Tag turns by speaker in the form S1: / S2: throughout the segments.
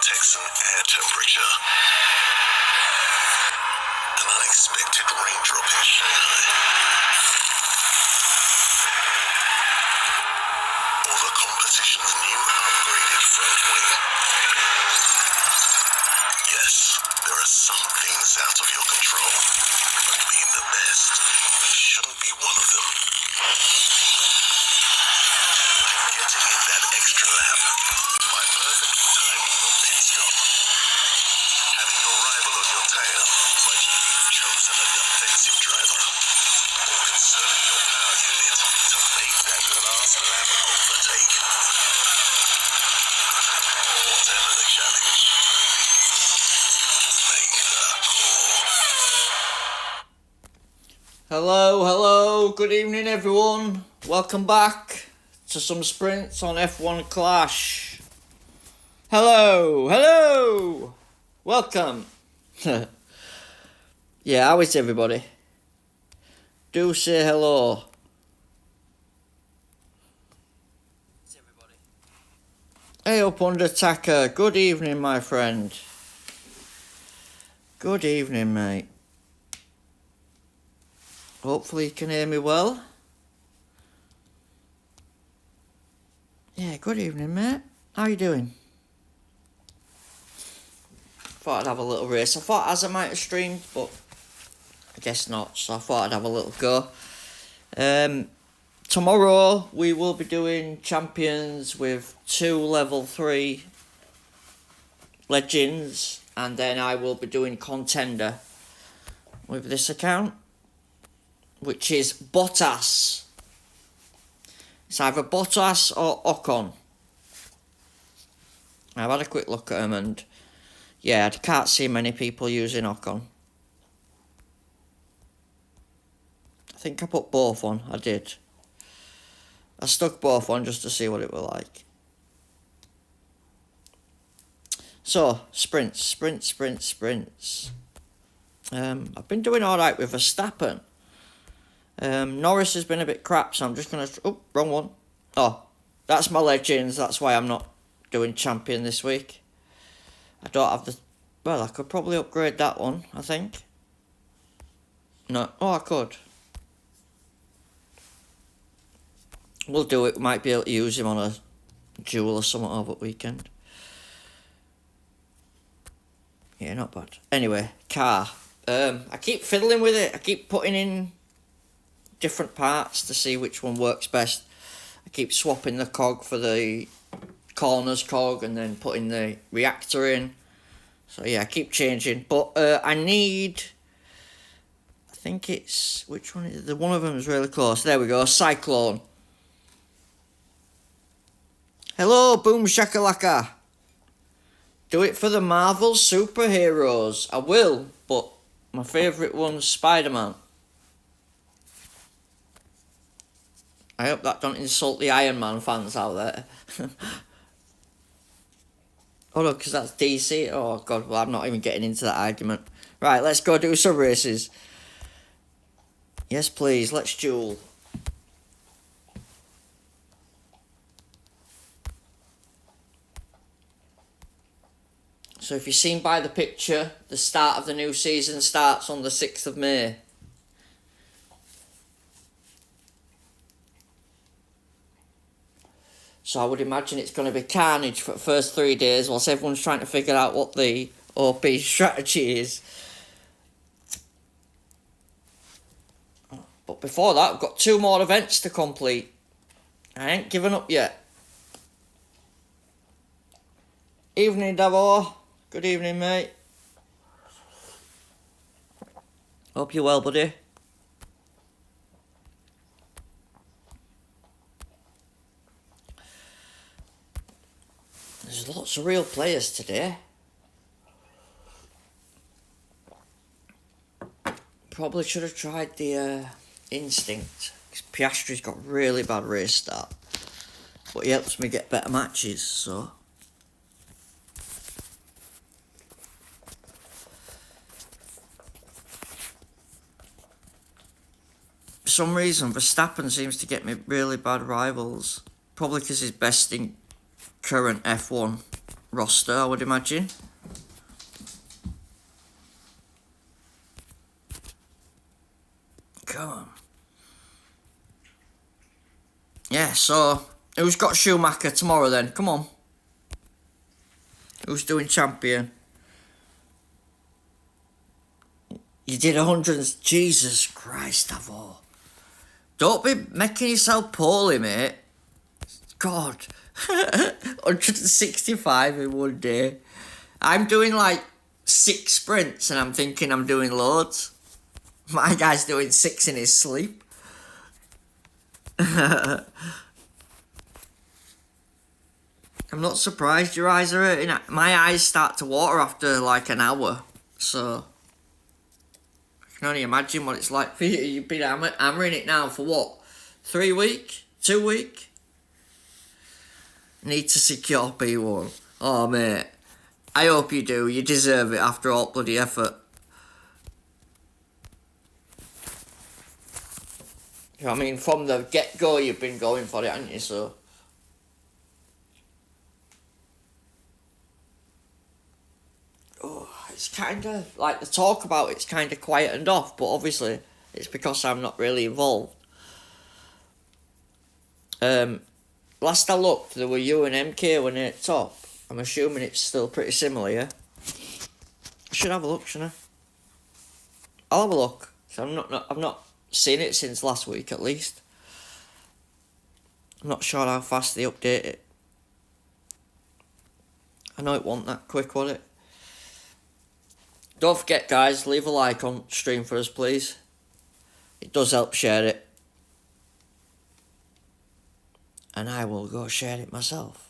S1: Texan air temperature. An unexpected raindrop in Shanghai. Or the competition's new upgraded front wing. Yes, there are some things out of your control, but being the best shouldn't be one of them. Like getting in that extra lap by perfectly timing your pit stop. Having your rival on your tail, but you've chosen a defensive driver. Or conserving your power unit to make that last lap overtake. Whatever the challenge, make the call.
S2: Hello, good evening everyone. Welcome back to some sprints on F1 Clash. Hello, welcome. Yeah, how is everybody? Do say hello. Hey up under attacker, good evening my friend. Good evening mate. Hopefully you can hear me well. Yeah, good evening mate. How you doing? Thought I'd have a little race. I thought as I might have streamed, but I guess not. So I thought I'd have a little go. Tomorrow we will be doing champions with 2 level 3 legends, and then I will be doing contender with this account, which is Bottas. It's either Bottas or Ocon. I've had a quick look at them and yeah, I can't see many people using Ocon. I think I put both on, I did. I stuck both on just to see what it was like. So, sprints. I've been doing alright with Verstappen. Norris has been a bit crap, so I'm just going to... Oh, wrong one. Oh, that's my legends. That's why I'm not doing champion this week. I don't have the... Well, I could probably upgrade that one, I think. No. Oh, I could. We'll do it. We might be able to use him on a duel or something over the weekend. Yeah, not bad. Anyway, car. I keep fiddling with it. I keep putting in different parts to see which one works best. I keep swapping the cog for the corners cog and then putting the reactor in. So yeah, I keep changing. But I need... I think it's... Which one is it? One of them is really close. There we go. Cyclone. Hello, Boom Shakalaka. Do it for the Marvel superheroes. I will, but my favourite one's Spider-Man. I hope that don't insult the Iron Man fans out there. Oh no, because that's DC. Oh god, well I'm not even getting into that argument. Right, let's go do some races. Yes please, let's duel. So if you've seen by the picture, the start of the new season starts on the 6th of May. So I would imagine it's going to be carnage for the first 3 days whilst everyone's trying to figure out what the OP strategy is. But before that, I've got 2 more events to complete. I ain't given up yet. Evening, Davo. Good evening, mate. Hope you're well, buddy. There's lots of real players today. Probably should have tried the Instinct. Piastri's got really bad race start. But he helps me get better matches, so... For some reason, Verstappen seems to get me really bad rivals. Probably because he's best in current F1. roster, I would imagine. Come on. Yeah, so who's got Schumacher tomorrow then? Come on. Who's doing champion? You did 100. Jesus Christ, Avo. Don't be making yourself poorly, mate. God. 165 in one day. I'm doing like 6 sprints and I'm thinking I'm doing loads. My guy's doing 6 in his sleep. I'm not surprised your eyes are hurting. My eyes start to water after like an hour. So I can only imagine what it's like for you. You've been hammering it now for what? 3 weeks? 2 weeks? Need to secure P1. Oh, mate. I hope you do. You deserve it after all bloody effort. You know what I mean? From the get-go, you've been going for it, haven't you? So. Oh, it's kind of like the talk about it's kind of quietened off, but obviously it's because I'm not really involved. Last I looked, there were you and MK when at top. I'm assuming it's still pretty similar, yeah? I should have a look, shouldn't I? I'll have a look. So I've not seen it since last week at least. I'm not sure how fast they update it. I know it wasn't that quick, was it? Don't forget, guys, leave a like on stream for us, please. It does help share it. And I will go share it myself.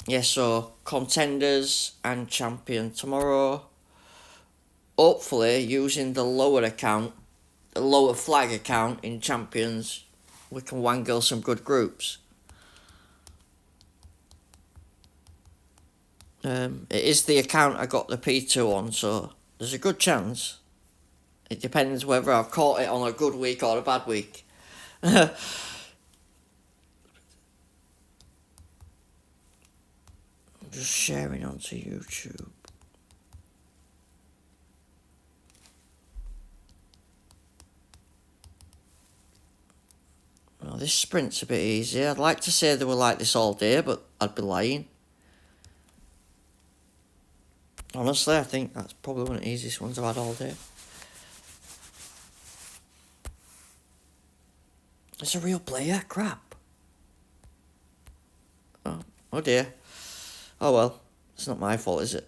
S2: Yeah, so contenders and champion tomorrow. Hopefully, using the lower account, the lower flag account in champions, we can wangle some good groups. It is the account I got the P2 on, so there's a good chance. It depends whether I've caught it on a good week or a bad week. I'm just sharing onto YouTube. Well, this sprint's a bit easier. I'd like to say they were like this all day, but I'd be lying. Honestly, I think that's probably one of the easiest ones I've had all day. It's a real player? Crap. Oh dear. Oh well. It's not my fault, is it?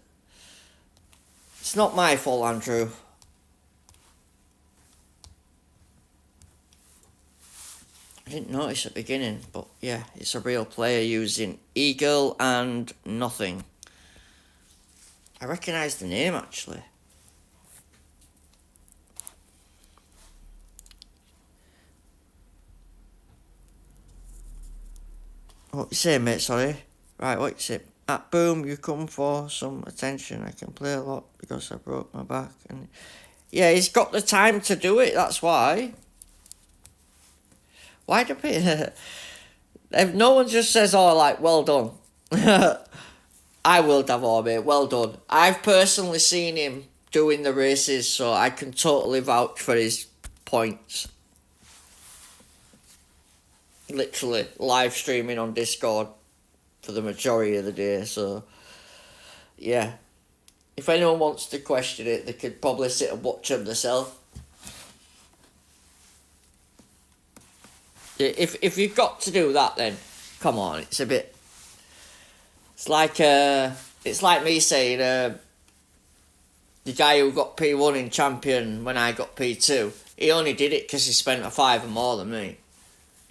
S2: It's not my fault, Andrew. I didn't notice at the beginning, but yeah, it's a real player using Eagle and nothing. I recognise the name, actually. What you say, mate? Sorry. Right, what you say? At Boom, you come for some attention. I can play a lot because I broke my back. And yeah, he's got the time to do it, that's why. Why do people... If no one just says, oh, like, well done. I will, Davor, mate, well done. I've personally seen him doing the races, so I can totally vouch for his points. Literally live streaming on Discord for the majority of the day, so yeah. If anyone wants to question it, they could probably sit and watch him themselves. If you've got to do that, then come on, it's a bit. It's like me saying the guy who got P1 in champion when I got P2, he only did it because he spent a fiver more than me.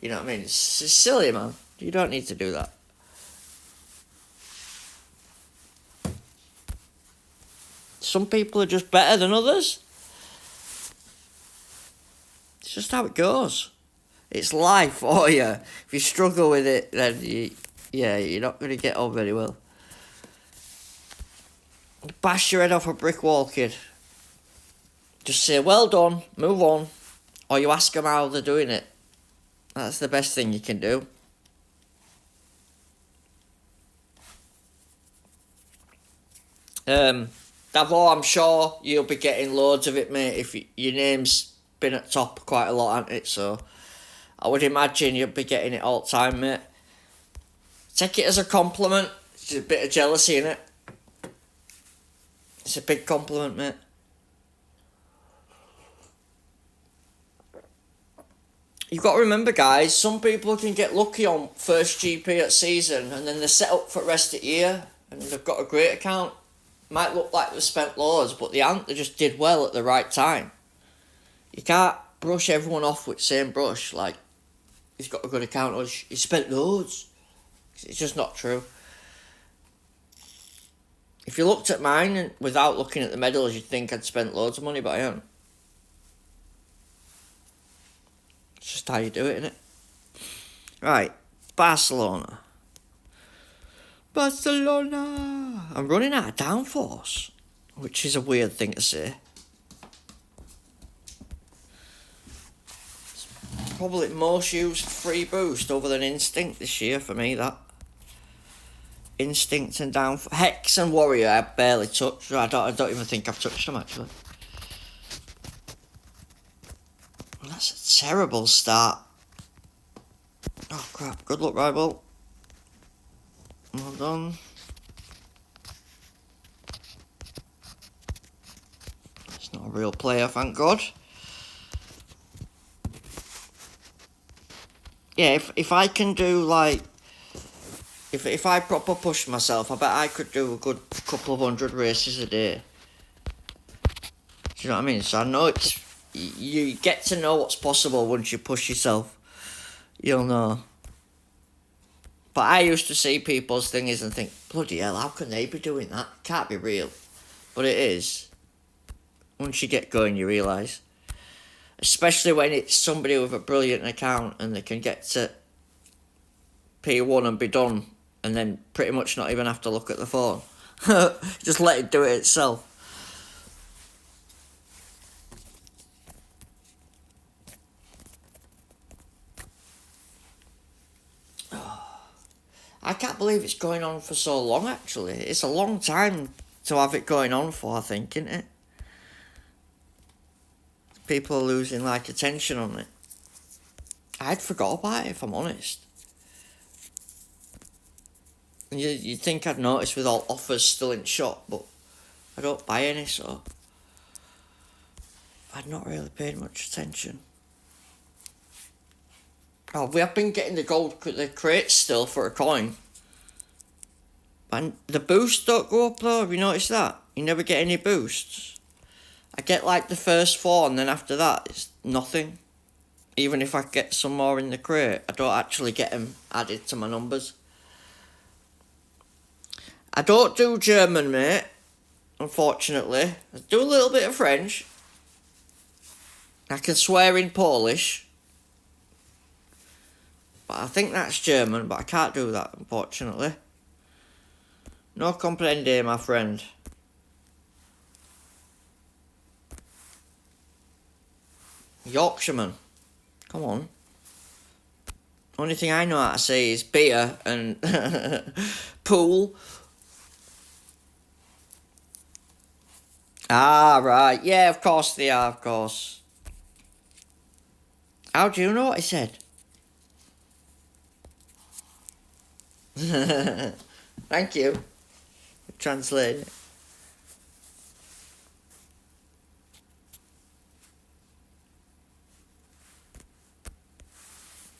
S2: You know what I mean? It's silly, man. You don't need to do that. Some people are just better than others. It's just how it goes. It's life for you. If you struggle with it, then you're not going to get on very well. Bash your head off a brick wall, kid. Just say, well done, move on. Or you ask them how they're doing it. That's the best thing you can do. Davo, I'm sure you'll be getting loads of it, mate, if your name's been at top quite a lot, hasn't it? So I would imagine you'll be getting it all the time, mate. Take it as a compliment. It's a bit of jealousy in it. It's a big compliment, mate. You've got to remember, guys, some people can get lucky on first GP at season and then they're set up for the rest of the year and they've got a great account. Might look like they've spent loads, but they haven't. They just did well at the right time. You can't brush everyone off with the same brush, like, he's got a good account or he spent loads. It's just not true. If you looked at mine and without looking at the medals, you'd think I'd spent loads of money, but I haven't. It's just how you do it, innit? Right, Barcelona. I'm running out of downforce, which is a weird thing to say. It's probably most used free boost other than Instinct this year for me, that. Instinct and downforce. Hex and Warrior I barely touched. I don't even think I've touched them, actually. That's a terrible start. Oh crap, good luck, rival. Well done. It's not a real player, thank God. Yeah, if I can do like, if I proper push myself, I bet I could do a good couple of 100 races a day. Do you know what I mean? So I know it's, you get to know what's possible once you push yourself. You'll know. But I used to see people's things and think, bloody hell, how can they be doing that? It can't be real. But it is. Once you get going, you realise. Especially when it's somebody with a brilliant account and they can get to P1 and be done and then pretty much not even have to look at the phone. Just let it do it itself. I can't believe it's going on for so long, actually. It's a long time to have it going on for, I think, isn't it? People are losing, like, attention on it. I'd forgot about it, if I'm honest. You'd think I'd notice with all offers still in shop, but I don't buy any, so I'd not really paid much attention. Oh, we have been getting the crates still for a coin. And the boosts don't go up though, have you noticed that? You never get any boosts. I get like the first 4 and then after that it's nothing. Even if I get some more in the crate, I don't actually get them added to my numbers. I don't do German, mate, unfortunately. I do a little bit of French. I can swear in Polish. But I think that's German, but I can't do that, unfortunately. No comprende, my friend. Yorkshireman. Come on. Only thing I know how to say is beer and pool. Ah, right. Yeah, of course they are, of course. How do you know what I said? Thank you for translating.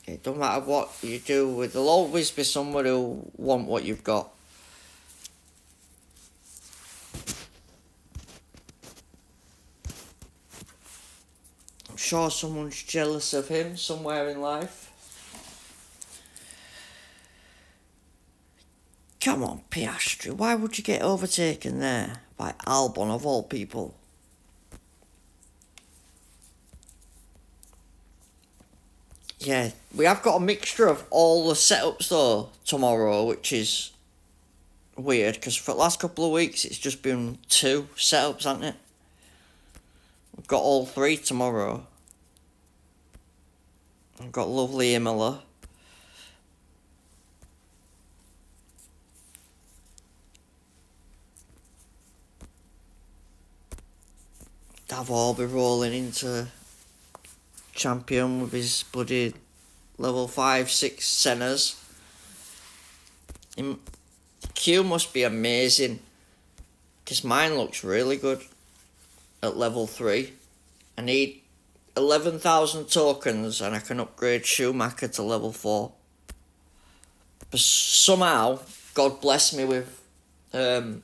S2: It don't matter what you do, there'll always be someone who want what you've got. I'm sure someone's jealous of him somewhere in life. Come on, Piastri, why would you get overtaken there by Albon of all people? Yeah, we have got a mixture of all the setups though tomorrow, which is weird because for the last couple of weeks it's just been 2 setups, hasn't it? We've got all 3 tomorrow. I've got lovely Imola. Davor will be rolling into champion with his bloody level 5, 6 Sennas. Q must be amazing, because mine looks really good at level 3. I need 11,000 tokens and I can upgrade Schumacher to level 4. But somehow, God bless me with 3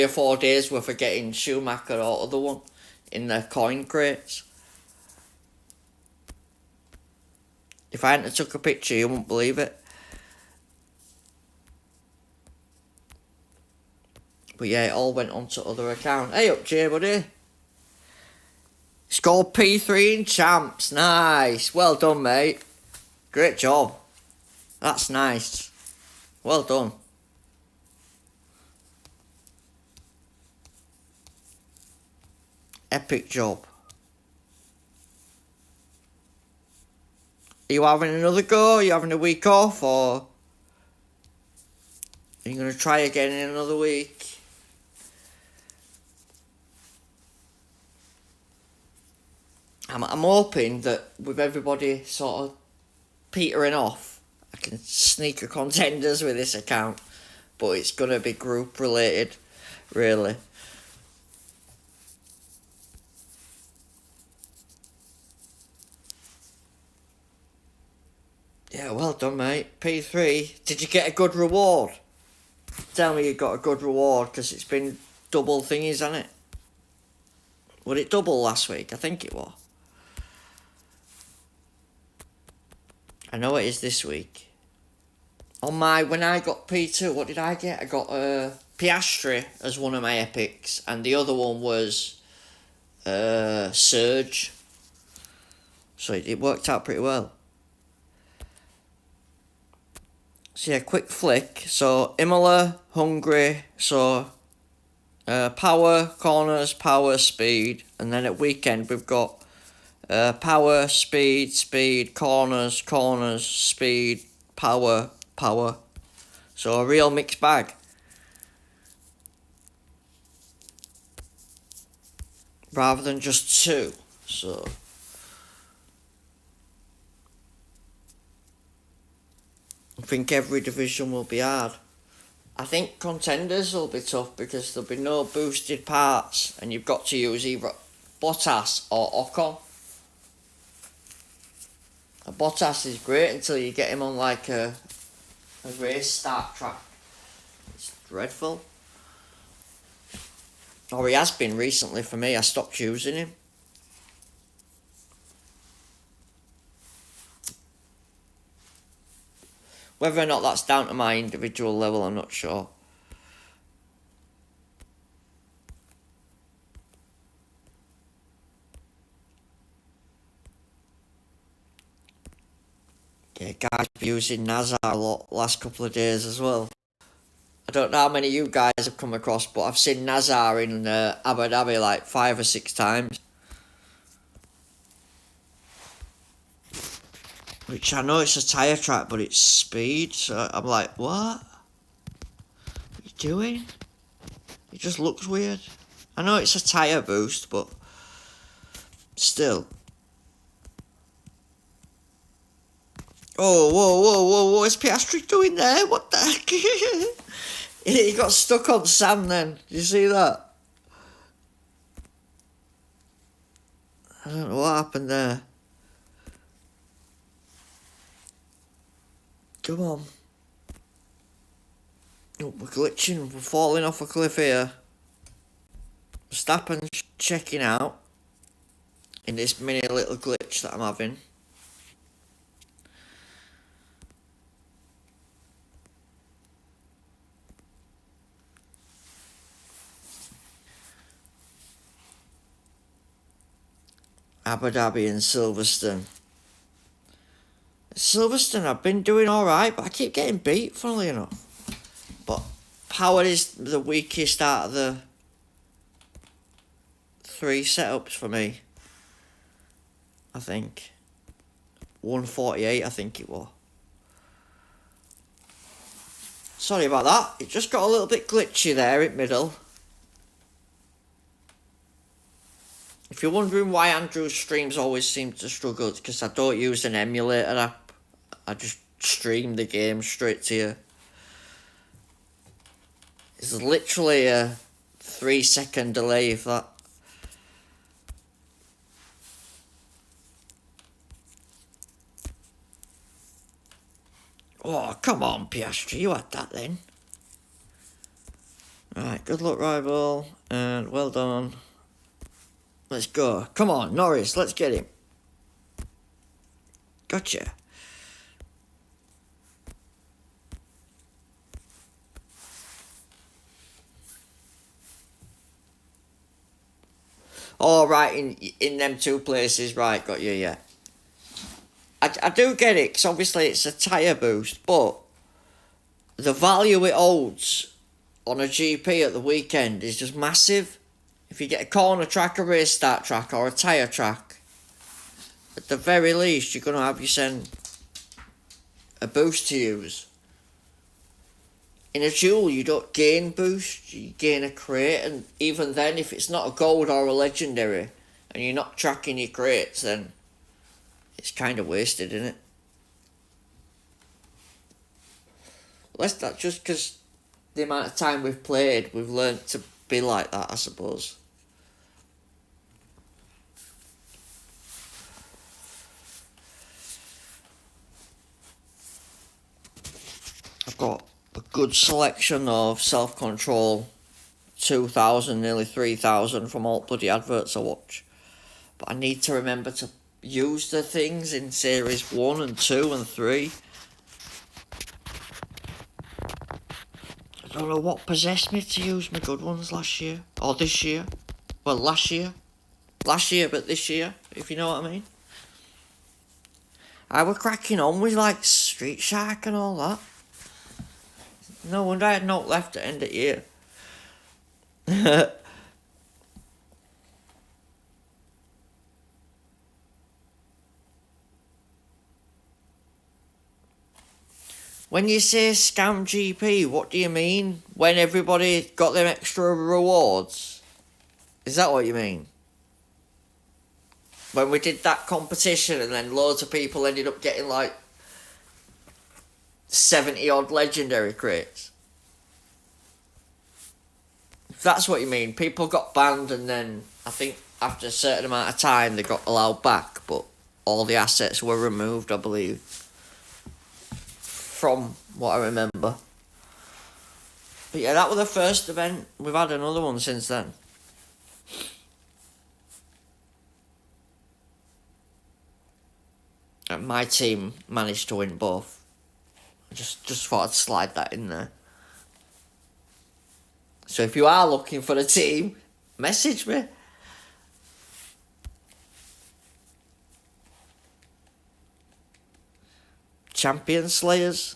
S2: or 4 days worth of getting Schumacher or other one in their coin crates. If I hadn't took a picture, you wouldn't believe it. But yeah, it all went onto other account. Hey up, Jay, buddy. Scored P3 in champs. Nice. Well done, mate. Great job. That's nice. Well done. Epic job. Are you having another go? Are you having a week off? Or are you going to try again in another week? I'm hoping that with everybody sort of petering off, I can sneak a contenders with this account. But it's going to be group related, really. Yeah, well done, mate. P3. Did you get a good reward? Tell me you got a good reward, because it's been double thingies, hasn't it? Was it double last week? I think it was. I know it is this week. When I got P2, what did I get? I got Piastri as one of my epics, and the other one was Surge. So it worked out pretty well. So yeah, quick flick. So Imola, Hungary, so power, corners, power, speed, and then at weekend we've got power, speed, speed, corners, corners, speed, power, power. So a real mixed bag. Rather than just 2. So I think every division will be hard. I think contenders will be tough because there'll be no boosted parts and you've got to use either Bottas or Ocon. Bottas is great until you get him on like a race start track. It's dreadful. Or he has been recently for me. I stopped using him. Whether or not that's down to my individual level, I'm not sure. Yeah, guys been using Nazar a lot last couple of days as well. I don't know how many of you guys have come across, but I've seen Nazar in Abu Dhabi like 5 or 6 times. Which I know it's a tyre track, but it's speed, so I'm like, what? What are you doing? It just looks weird. I know it's a tyre boost, but still. Oh, whoa, what's Piastri doing there? What the heck? He got stuck on sand then. Did you see that? I don't know what happened there. Come on. Oh, we're glitching. We're falling off a cliff here. Verstappen's checking out in this mini little glitch that I'm having. Abu Dhabi and Silverstone. Silverstone, I've been doing alright, but I keep getting beat, funnily enough. But power is the weakest out of the 3 setups for me, I think. 148, I think it was. Sorry about that. It just got a little bit glitchy there in middle. If you're wondering why Andrew's streams always seem to struggle, it's because I don't use an emulator app. I just stream the game straight to you. It's literally a 3-second delay if that. Oh, come on, Piastri, you had that then. Right, good luck, rival, and well done. Let's go. Come on, Norris, let's get him. Gotcha. Oh, right, in them two places, right, got you, yeah. I do get it, because obviously it's a tyre boost, but the value it holds on a GP at the weekend is just massive. If you get a corner track, a race start track, or a tyre track, at the very least, you're going to have yourself a boost to use. In a duel, you don't gain boost, you gain a crate, and even then, if it's not a gold or a legendary, and you're not tracking your crates, then it's kind of wasted, isn't it? That's just because the amount of time we've played, we've learnt to be like that, I suppose. I've got a good selection of self-control, 2,000, nearly 3,000 from all bloody adverts I watch. But I need to remember to use the things in series 1 and 2 and 3. I don't know what possessed me to use my good ones last year. Or this year. Well, last year. Last year, but this year, if you know what I mean. I were cracking on with, like, Street Shark and all that. No wonder I had no left at end of year. When you say scam GP, what do you mean? When everybody got them extra rewards? Is that what you mean? When we did that competition and then loads of people ended up getting like 70 odd legendary crates? If that's what you mean, people got banned and then I think after a certain amount of time they got allowed back, but all the assets were removed, I believe. From what I remember. But yeah, that was the first event. We've had another one since then. And my team managed to win both. Just thought I'd slide that in there. So if you are looking for a team, message me. Champion Slayers.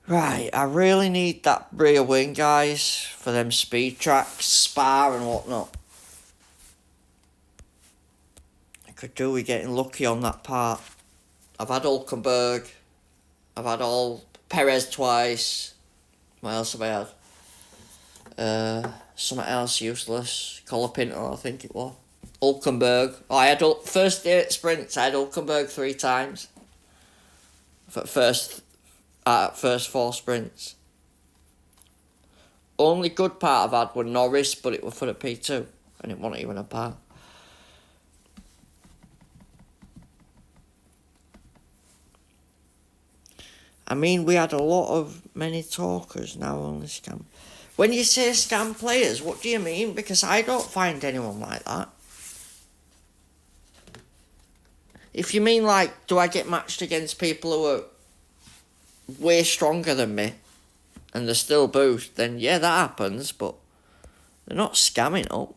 S2: Right, I really need that rear wing, guys, for them speed tracks, Spa and whatnot. I could do with getting lucky on that part. I've had Hulkenberg. I've had all Perez twice. What else have I had? Something else useless. Colapinto, I think it was. Hulkenberg. Oh, I had first day at sprints. I had Hulkenberg 3 times. For first 4 sprints. Only good part I've had was Norris, but it was for the P2, and it wasn't even a part. I mean, we had a lot of many talkers now on the scam. When you say scam players, what do you mean? Because I don't find anyone like that. If you mean like, do I get matched against people who are way stronger than me and they're still boost, then yeah, that happens, but they're not scamming up.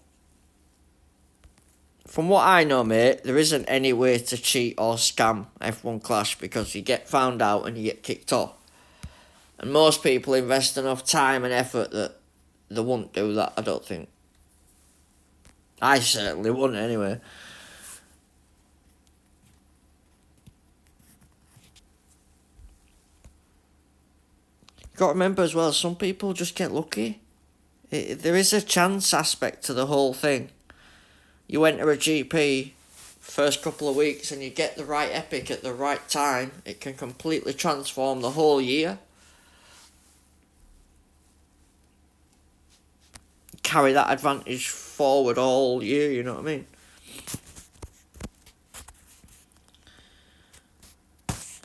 S2: From what I know, mate, there isn't any way to cheat or scam F1 Clash because you get found out and you get kicked off. And most people invest enough time and effort that they won't do that, I don't think. I certainly wouldn't anyway. got to remember as well, some people just get lucky. There is a chance aspect to the whole thing. You enter a GP first couple of weeks and you get the right epic at the right time, it can completely transform the whole year. Carry that advantage forward all year, you know what I mean?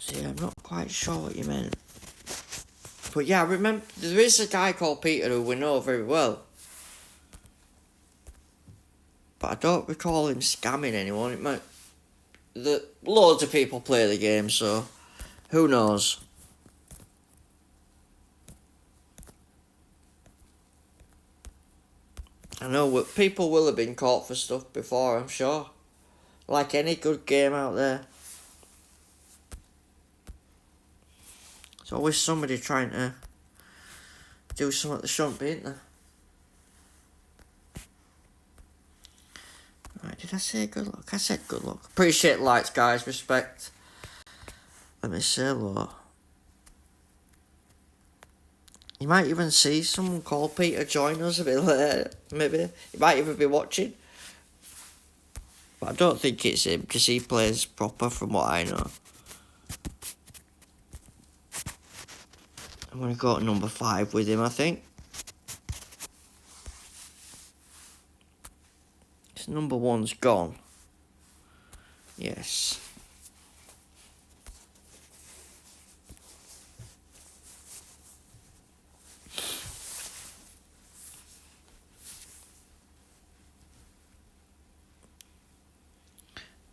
S2: So yeah, I'm not quite sure what you meant. But yeah, I remember there is a guy called Peter who we know very well. But I don't recall him scamming anyone. It might... loads of people play the game, so who knows? I know people will have been caught for stuff before, I'm sure. Like any good game out there. There's always somebody trying to do something they shouldn't be, isn't there? Right, did I say good luck? I said good luck. Appreciate likes, guys. Respect. Let me say hello. You might even see someone called Peter join us a bit later. Maybe. He might even be watching. But I don't think it's him, because he plays proper from what I know. I'm going to go to number 5 with him, I think. Because number 1's gone. Yes.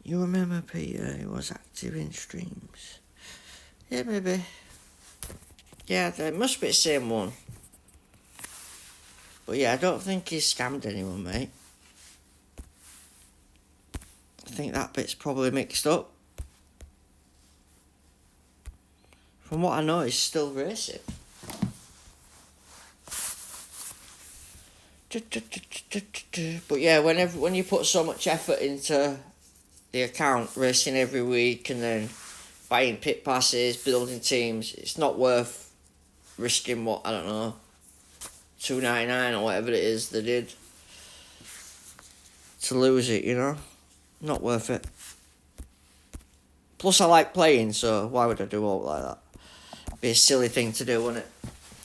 S2: You remember Peter, he was active in streams. Yeah, maybe. Yeah, it must be the same one. But yeah, I don't think he scammed anyone, mate. I think that bit's probably mixed up. From what I know, he's still racing. But yeah, when you put so much effort into the account, racing every week and then buying pit passes, building teams, it's not worth risking what, I don't know, $2.99 or whatever it is they did to lose it, you know? Not worth it. Plus I like playing, so why would I do all like that? Be a silly thing to do, wouldn't it?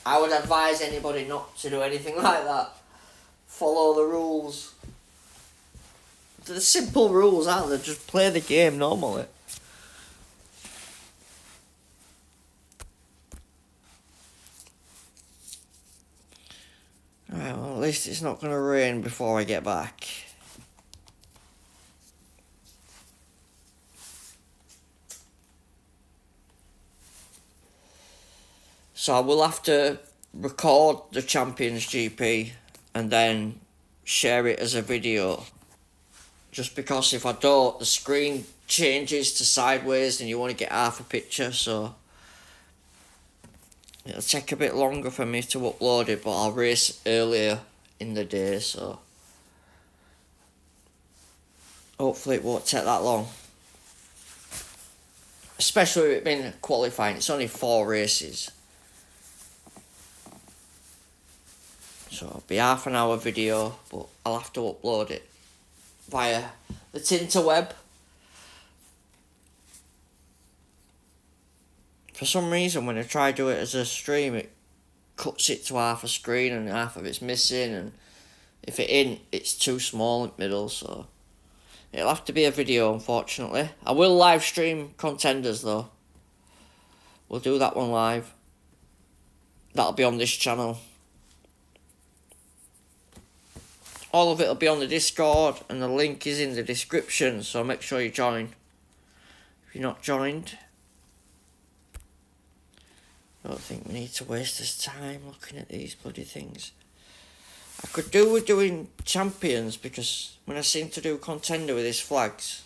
S2: I would advise anybody not to do anything like that. Follow the rules. The simple rules, aren't they? Just play the game normally. Right, well, at least it's not going to rain before I get back. So I will have to record the Champions GP and then share it as a video. Just because if I don't, the screen changes to sideways and you want to get half a picture, so it'll take a bit longer for me to upload it, but I'll race earlier in the day, so hopefully it won't take that long. Especially with it being qualifying, it's only 4 races. So it'll be half an hour video, but I'll have to upload it via the Tinterweb. For some reason, when I try to do it as a stream, it cuts it to half a screen and half of it's missing, and if it ain't, it's too small in the middle, so it'll have to be a video, unfortunately. I will live stream Contenders, though. We'll do that one live. That'll be on this channel. All of it will be on the Discord, and the link is in the description, so make sure you join. If you're not joined, I don't think we need to waste this time looking at these bloody things. I could do with doing Champions, because when I seem to do Contender with his flags,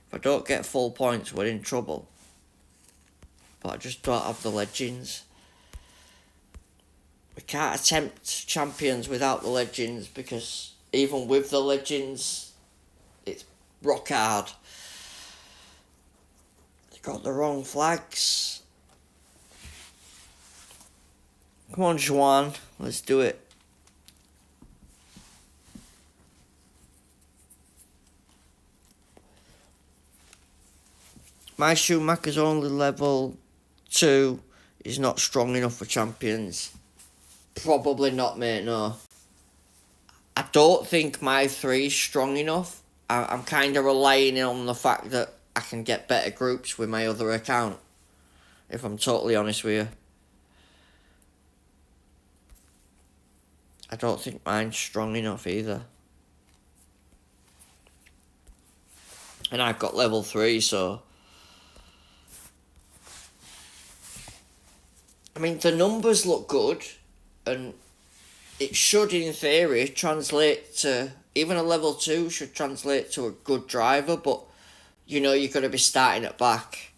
S2: if I don't get full points, we're in trouble. But I just don't have the Legends. We can't attempt Champions without the Legends, because even with the Legends, it's rock hard. They got the wrong flags. Come on, Juan. Let's do it. My Schumacher's only level 2 is not strong enough for champions. Probably not, mate, no. I don't think my 3 is strong enough. I'm kind of relying on the fact that I can get better groups with my other account. If I'm totally honest with you. I don't think mine's strong enough either. And I've got level 3, so... I mean, the numbers look good, and it should, in theory, translate to... Even a level 2 should translate to a good driver, but, you know, you're going to be starting at back.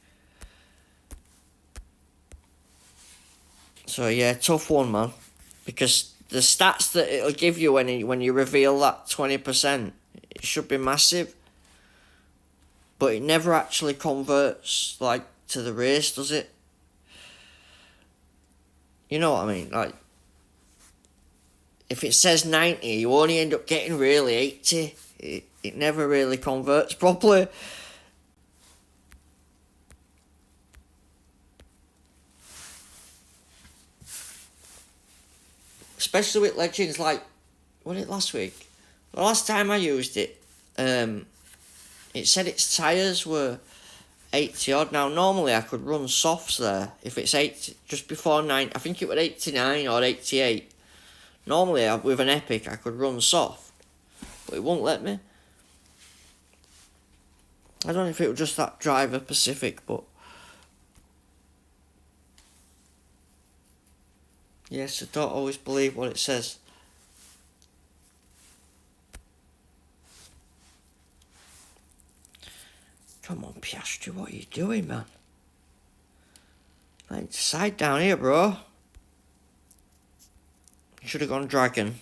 S2: So, yeah, tough one, man. Because the stats that it'll give you when you reveal that 20%, it should be massive. But it never actually converts, like, to the race, does it? You know what I mean? Like, if it says 90, you only end up getting really 80. It never really converts properly. Especially with Legends, like, what was it last week? The last time I used it, it said its tyres were 80 odd. Now, normally I could run softs there. If it's 80, just before 9, I think it was 89 or 88. Normally, with an Epic, I could run soft, but it won't let me. I don't know if it was just that driver Pacific, but... Yes, I don't always believe what it says. Come on, Piastri, what are you doing, man? Like, side down here, bro. Should have gone Dragon.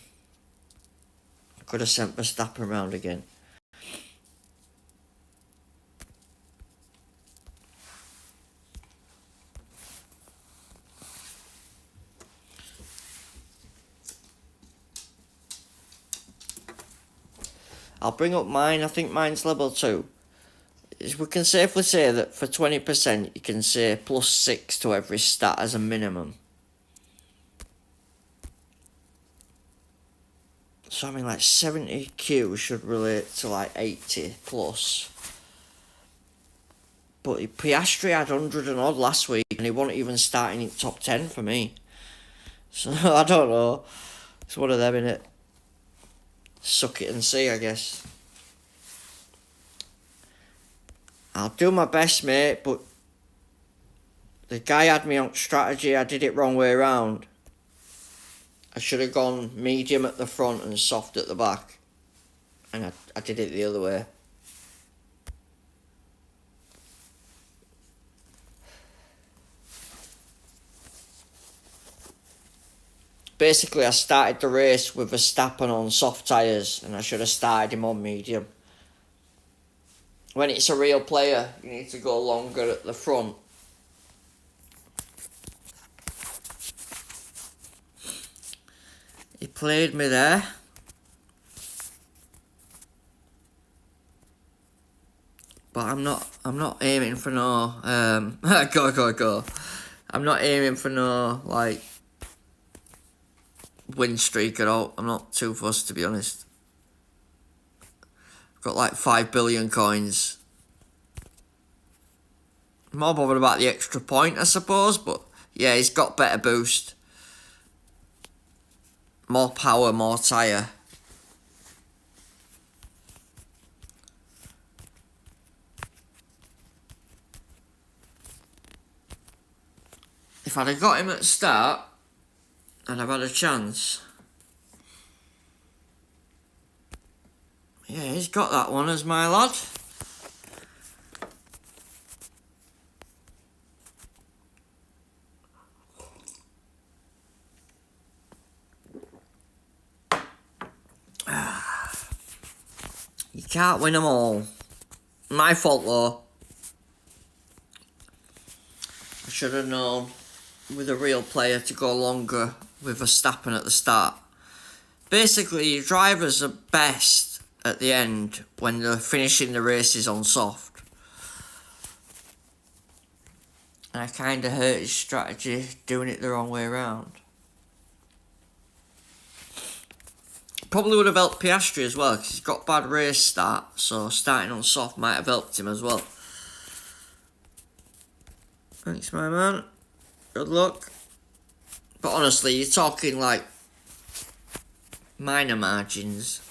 S2: Could have sent Verstappen around again. I'll bring up mine. I think mine's level 2. We can safely say that for 20% you can say +6 to every stat as a minimum. So I mean, like 70Q should relate to like 80 plus. But Piastri had 100 and odd last week and he wasn't even starting in top 10 for me. So I don't know. It's one of them, innit? Suck it and see, I guess. I'll do my best, mate, but the guy had me on strategy. I did it wrong way around. I should have gone medium at the front and soft at the back. And I did it the other way. Basically, I started the race with Verstappen on soft tyres and I should have started him on medium. When it's a real player, you need to go longer at the front. He played me there. But I'm not aiming for no go. I'm not aiming for no like win streak at all. I'm not too fussed, to be honest. I've got like 5 billion coins. I'm more bothered about the extra point, I suppose, but yeah, he's got better boost. More power, more tyre. If I'd have got him at the start, I'd have had a chance. Yeah, he's got that one as my lad. You can't win them all. My fault though. I should have known with a real player to go longer with Verstappen at the start. Basically, your drivers are best at the end when they're finishing the races on soft. And I kind of hurt his strategy doing it the wrong way around. Probably would have helped Piastri as well, because he's got bad race start, so starting on soft might have helped him as well. Thanks, my man. Good luck. But honestly, you're talking like minor margins.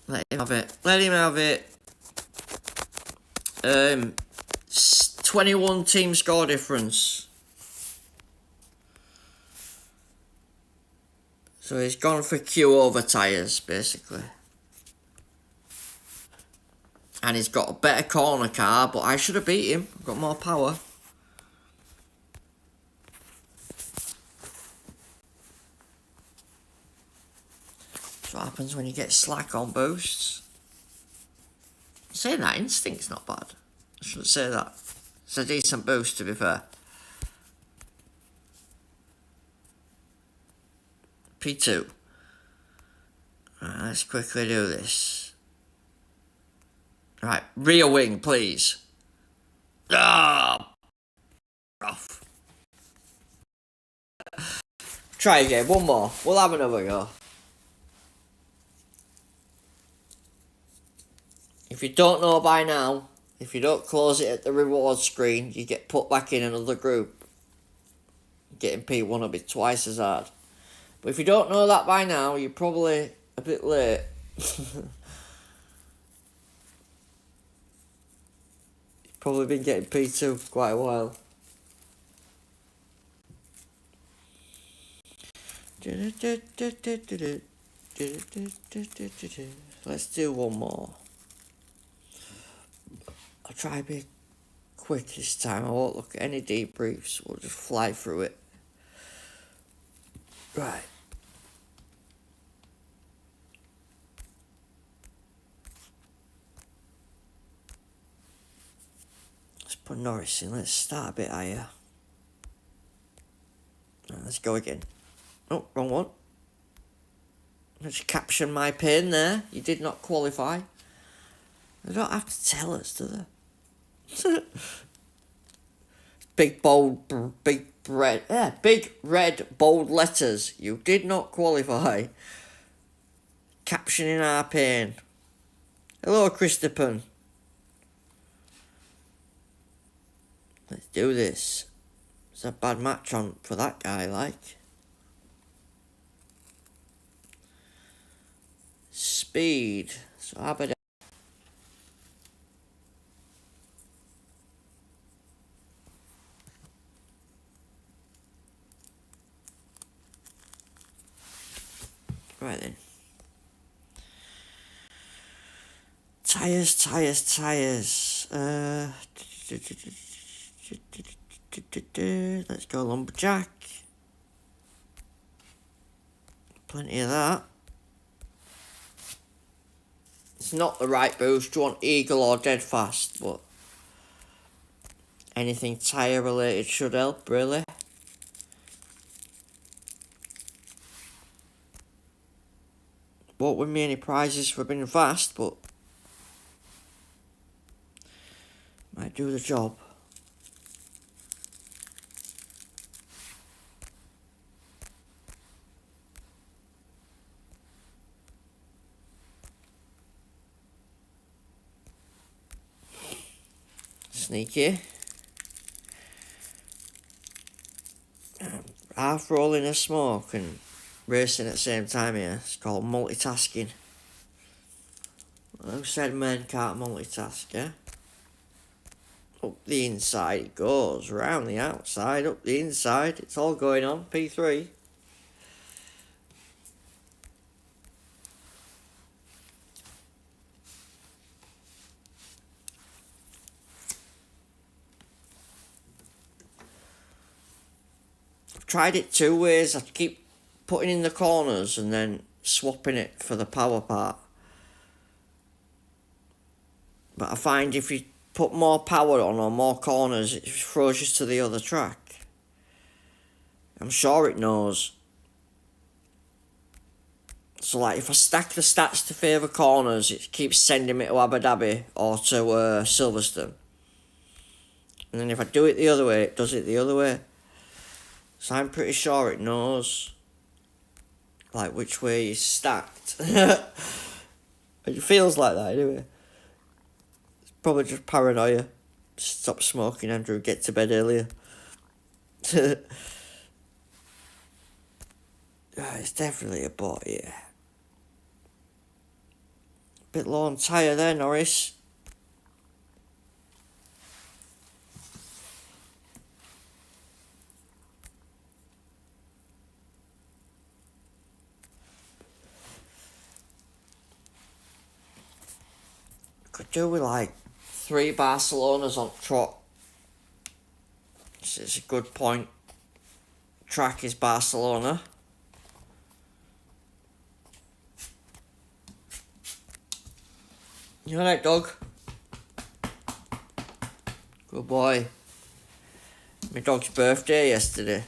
S2: Let him have it. Let him have it. 21 team score difference. So he's gone for Q over tyres, basically. And he's got a better corner car, but I should have beat him. I've got more power. That's what happens when you get slack on boosts. Saying that, instinct's not bad. I shouldn't say that. It's a decent boost, to be fair. P2. Right, let's quickly do this. Right, rear wing, please. Ah, off. Try again, one more. We'll have another go. If you don't know by now, if you don't close it at the reward screen, you get put back in another group. Getting P1 will be twice as hard. But if you don't know that by now, you're probably a bit late. You've probably been getting P2 for quite a while. Let's do one more. I'll try to be quick this time. I won't look at any debriefs. We'll just fly through it. Right. Let's put Norris in. Let's start a bit higher. Right, let's go again. Oh, wrong one. Let's caption my pain there. You did not qualify. They don't have to tell us, do they? Big bold, big red bold letters. You did not qualify. Captioning our pain. Hello, Christopher. Let's do this. It's a bad match on for that guy, like. Speed. So how about right then. Tires. Let's go lumberjack. Plenty of that. It's not the right boost. You want eagle or dead fast, but anything tyre related should help, really. Won't win me any prizes for being fast, but might do the job. Sneaky. Half rolling a smoke and racing at the same time here. It's called multitasking. Who said men can't multitask, yeah? Up the inside it goes, round the outside, up the inside. It's all going on. P3. I've tried it two ways. I keep putting in the corners and then swapping it for the power part. But I find if you put more power on or more corners, it throws you to the other track. I'm sure it knows. So like if I stack the stats to favour corners, it keeps sending me to Abu Dhabi or to Silverstone. And then if I do it the other way, it does it the other way. So I'm pretty sure it knows like which way is stacked. It feels like that anyway. It's probably just paranoia. Stop smoking, Andrew, get to bed earlier. It's definitely a bot, yeah. Bit low on tyre there, Norris. Could do with like 3 Barcelonas on trot. It's a good point. Track is Barcelona. You alright, dog? Good boy. My dog's birthday yesterday.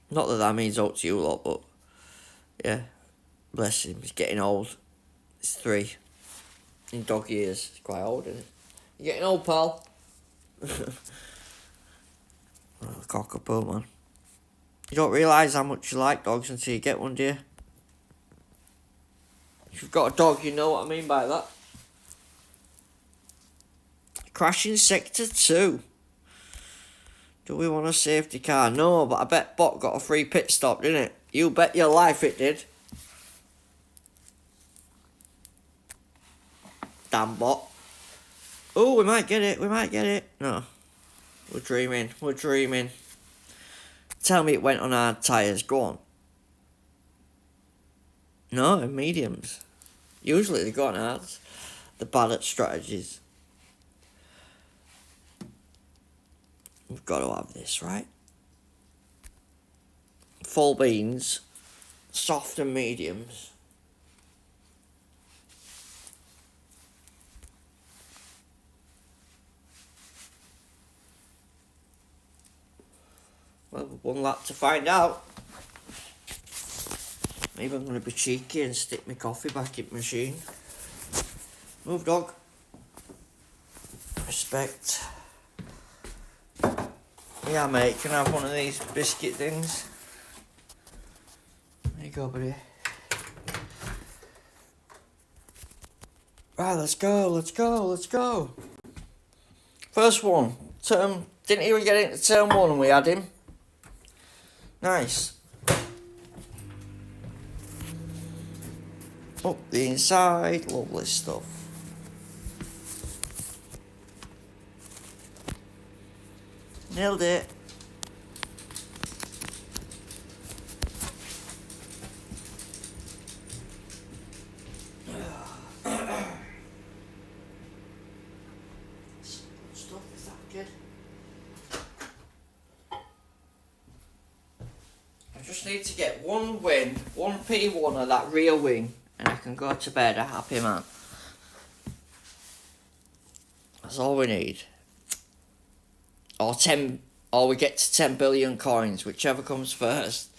S2: Not that means out to you lot, but yeah. Bless him, he's getting old. He's 3. In dog years. He's quite old, isn't he? You're getting old, pal. Cockapoo, man. You don't realise how much you like dogs until you get one, do you? If you've got a dog, you know what I mean by that. Crashing sector 2. Do we want a safety car? No, but I bet Bot got a free pit stop, didn't it? You bet your life it did. Damn Bot. Oh, we might get it. No. We're dreaming. Tell me it went on hard tyres, go on. No, mediums. Usually they go on hards. They're bad at strategies. We've got to have this, right? Full beans, soft and mediums. Well, one lap to find out. Maybe I'm going to be cheeky and stick my coffee back in the machine. Move, dog. Respect. Yeah, mate, can I have one of these biscuit things? There you go, buddy. Right, let's go. First one. Didn't even get into turn 1 and we had him. Nice. Up the inside, lovely stuff. Nailed it. Stuff, is that good? I just need to get one win, one P1 of that rear wing, and I can go to bed a happy man. That's all we need. Or we get to 10 billion coins, whichever comes first.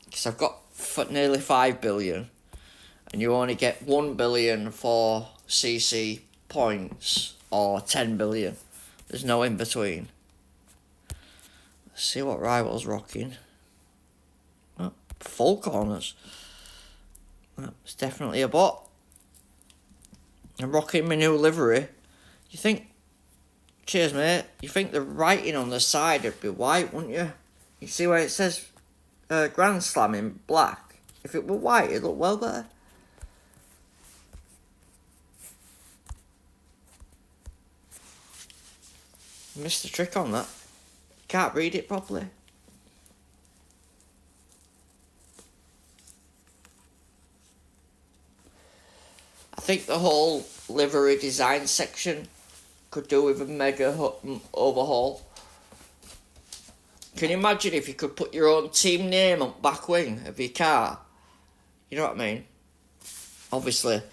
S2: Because I've got nearly 5 billion, and you only get 1 billion for CC points, or 10 billion. There's no in between. Let's see what Rival's rocking. Oh, full corners. That's definitely a bot. I'm rocking my new livery. You think... Cheers, mate. You think the writing on the side would be white, wouldn't you? You see where it says Grand Slam in black? If it were white, it'd look well better. Missed the trick on that. Can't read it properly. I think the whole livery design section could do with a mega overhaul. Can you imagine if you could put your own team name on back wing of your car? You know what I mean? Obviously,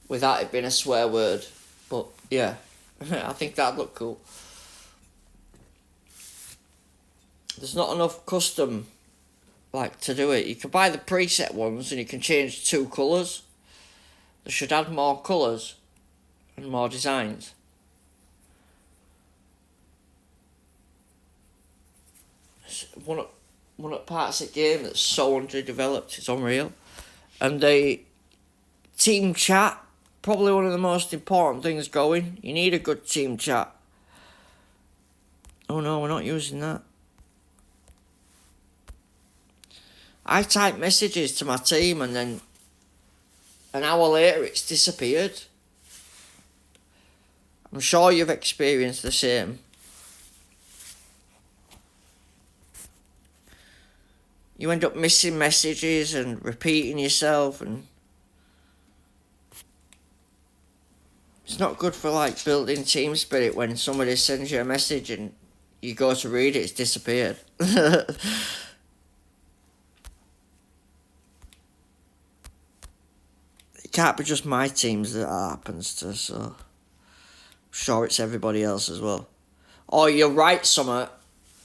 S2: without it being a swear word. But yeah, I think that'd look cool. There's not enough custom to do it. You can buy the preset ones and you can change 2 colours. They should add more colours and more designs. It's one of the parts of the game that's so underdeveloped. It's unreal. And the team chat, probably one of the most important things going. You need a good team chat. Oh no, we're not using that. I type messages to my team and then an hour later it's disappeared. I'm sure you've experienced the same. You end up missing messages and repeating yourself, and it's not good for building team spirit when somebody sends you a message and you go to read it, it's disappeared. It can't be just my teams that happens to, so I'm sure it's everybody else as well. Or you'll write something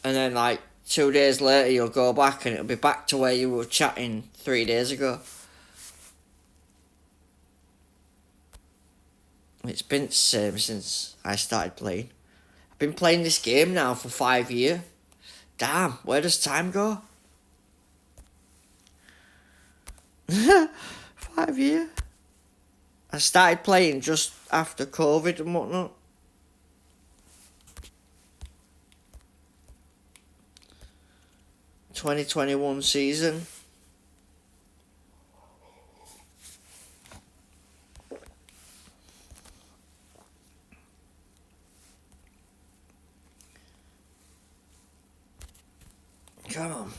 S2: and then 2 days later you'll go back and it'll be back to where you were chatting 3 days ago. It's been the same since I started playing. I've been playing this game now for 5 years. Damn, where does time go? 5 years? I started playing just after COVID and whatnot. ...2021 season. Come on.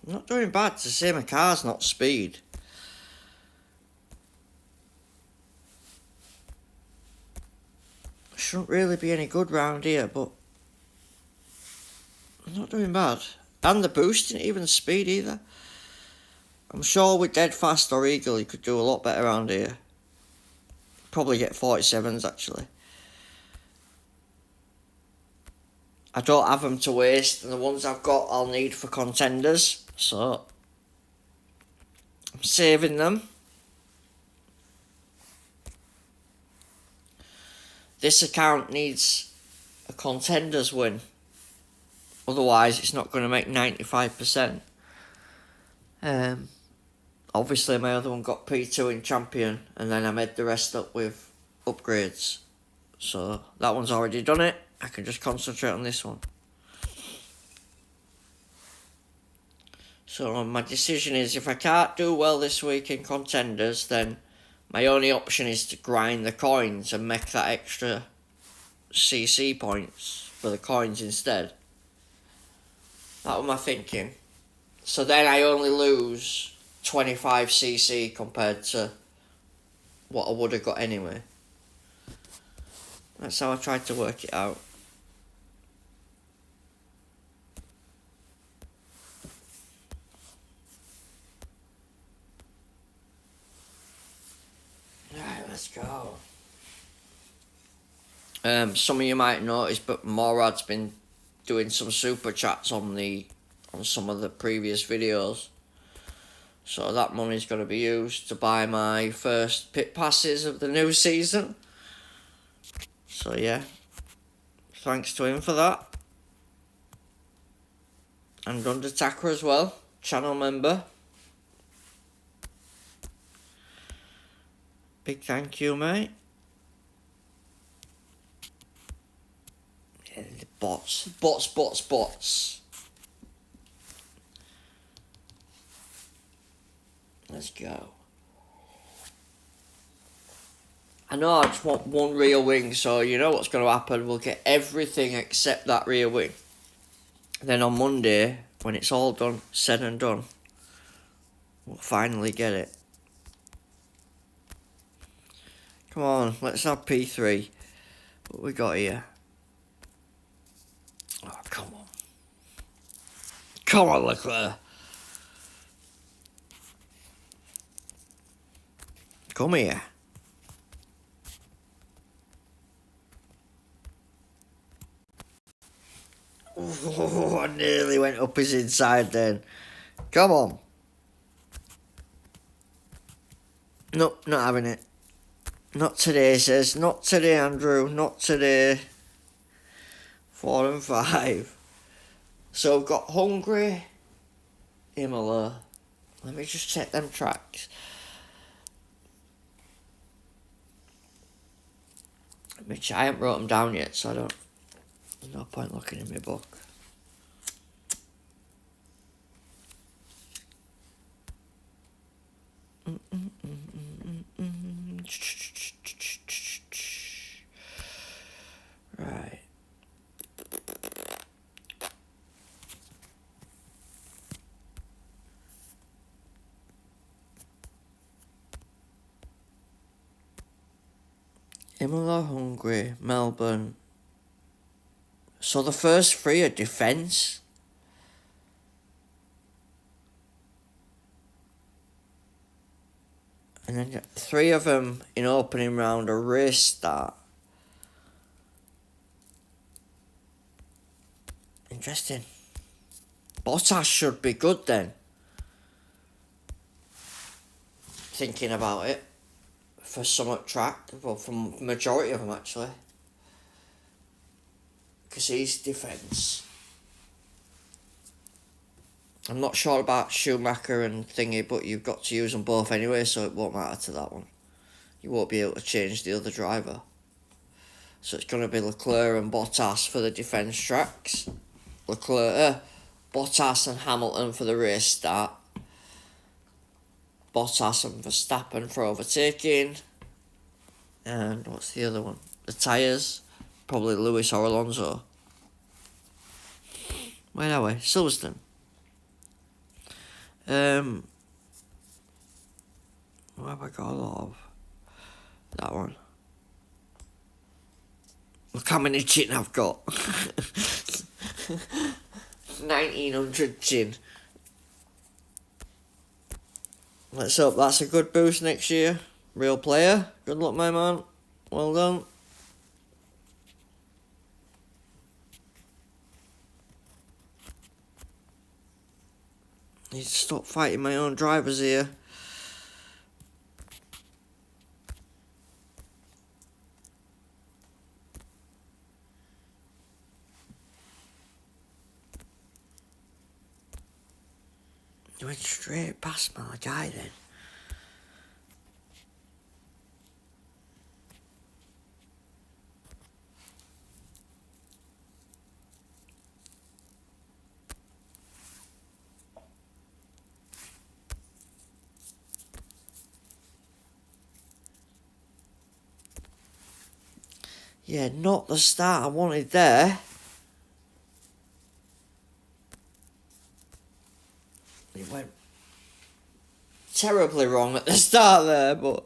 S2: I'm not doing bad. It's the same a car's not speed. Shouldn't really be any good round here, but I'm not doing bad. And the boost didn't even speed either. I'm sure with Dead Fast or Eagle you could do a lot better around here. Probably get 47s actually. I don't have them to waste, and the ones I've got I'll need for contenders, so I'm saving them. This account needs a contenders win, otherwise it's not going to make 95%. Obviously my other one got P2 in champion, and then I made the rest up with upgrades, so that one's already done it. I can just concentrate on this one. So my decision is, if I can't do well this week in contenders, then my only option is to grind the coins and make that extra CC points for the coins instead. That was my thinking. So then I only lose 25 CC compared to what I would have got anyway. That's how I tried to work it out. Right, let's go. Some of you might notice, but Morad's been doing some super chats on some of the previous videos. So that money's going to be used to buy my first pit passes of the new season. So yeah, thanks to him for that. And Undertaker as well, channel member. Big thank you, mate. Yeah, the bots. Let's go. I know I just want one rear wing, so you know what's going to happen. We'll get everything except that rear wing. Then on Monday, when it's all done, said and done, we'll finally get it. Come on, let's have P3. What we got here? Oh, come on. Come on, Leclerc. Come here. Oh, I nearly went up his inside then. Come on. Nope, not having it. Not today, says. Not today, Andrew. Not today. 4 and 5. So we've got Hungary, Imola. Let me just check them tracks. Which I haven't wrote them down yet, so there's no point looking in my book. Right. Imola, Hungary, Melbourne. So the first 3 are defence. And then 3 of them in opening round are race start. Interesting. Bottas should be good then. Thinking about it. For some track. Well, from majority of them actually. Because he's defence. I'm not sure about Schumacher and thingy, but you've got to use them both anyway, so it won't matter to that one. You won't be able to change the other driver. So it's going to be Leclerc and Bottas for the defence tracks. Bottas and Hamilton for the race start. Bottas and Verstappen for overtaking. And what's the other one? The tyres. Probably Lewis or Alonso. Where are we? Silverstone. What have I got a lot of? That one. Look how many gin I've got. 1900 gin. Let's hope that's a good boost next year. Real player. Good luck, my man. Well done. Need to stop fighting my own drivers here. You went straight past my guy then. Yeah, not the start I wanted there. It went terribly wrong at the start there, but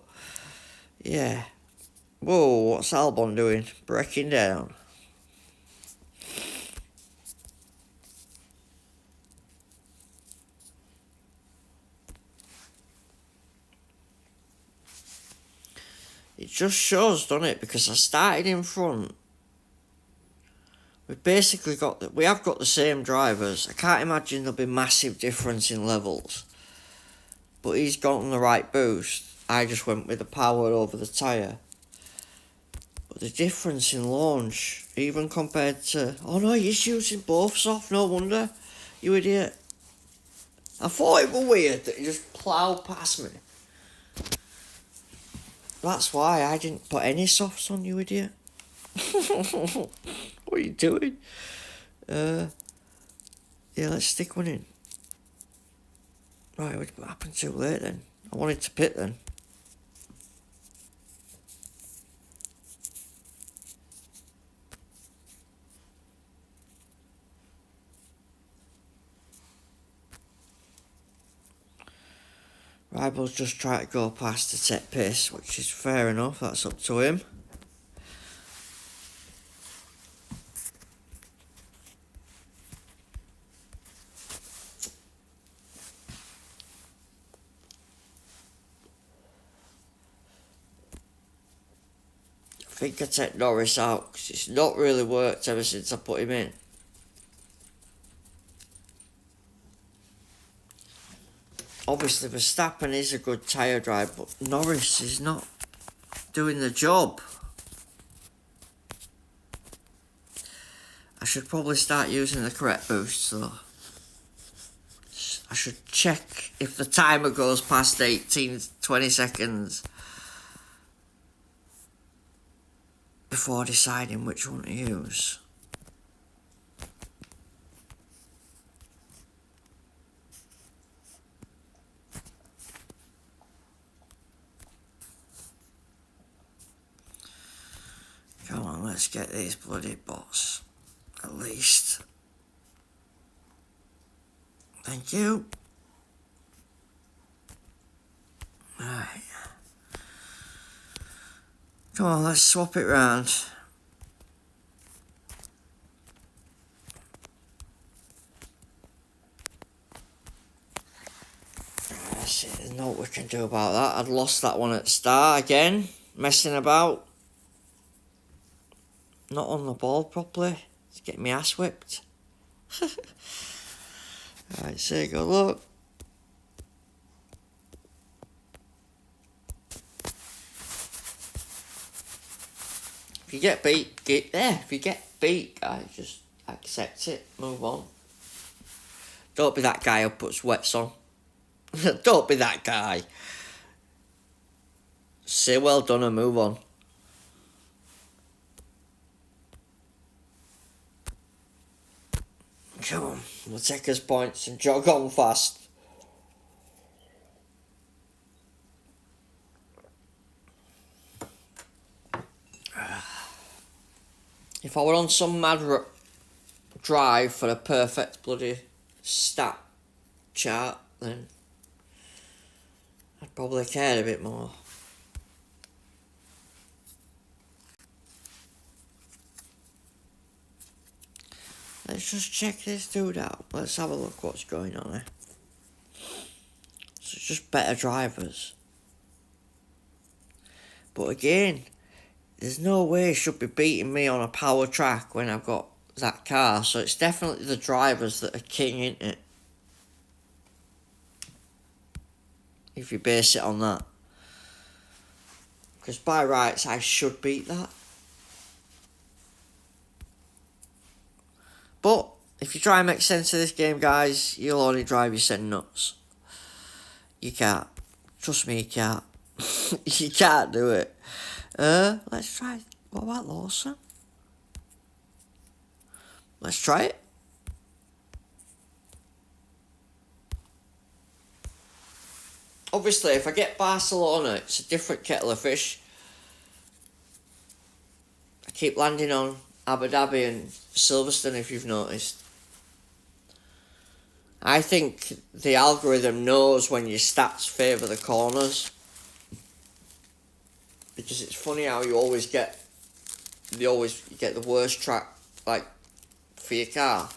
S2: yeah. Whoa, what's Albon doing? Breaking down. It just shows, doesn't it? Because I started in front. We have got the same drivers. I can't imagine there'll be massive difference in levels. But he's gotten the right boost. I just went with the power over the tyre. But the difference in launch, even compared to... Oh no, he's using both soft, no wonder. You idiot. I thought it was weird that he just ploughed past me. That's why I didn't put any softs on, you idiot. What are you doing? Yeah, let's stick one in. Right, what happened too late then? I wanted to pit then. Rival's just trying to go past to set pace, which is fair enough, that's up to him. I think I take Norris out because it's not really worked ever since I put him in. obviously Verstappen is a good tyre driver, but Norris is not doing the job. I should probably start using the correct boost, though. I should check if the timer goes past 20 seconds before deciding which one to use. Come on, let's get these bloody bots. At least. Thank you. Right. Come on, let's swap it round. That's it. There's no what we can do about that. I'd lost that one at the start again. Messing about. Not on the ball properly. It's getting my ass whipped. Right, say good luck. If you get beat, get there. If you get beat, guys, just accept it. Move on. Don't be that guy who puts wets on. Don't be that guy. Say well done and move on. Come on, we'll take us points and jog on fast. If I were on some mad drive for a perfect bloody stat chart, then I'd probably care a bit more. Let's just check this dude out. Let's have a look what's going on here. So it's just better drivers. But again, there's no way he should be beating me on a power track when I've got that car. So it's definitely the drivers that are king, isn't it? If you base it on that. Because by rights, I should beat that. But if you try and make sense of this game, guys, you'll only drive yourself nuts. You can't. Trust me, you can't. You can't do it. Let's try. What about Lawson? Let's try it. Obviously, if I get Barcelona, it's a different kettle of fish. I keep landing on Abu Dhabi and Silverstone, if you've noticed. I think the algorithm knows when your stats favour the corners. Because it's funny how you always get the worst track, like, for your car.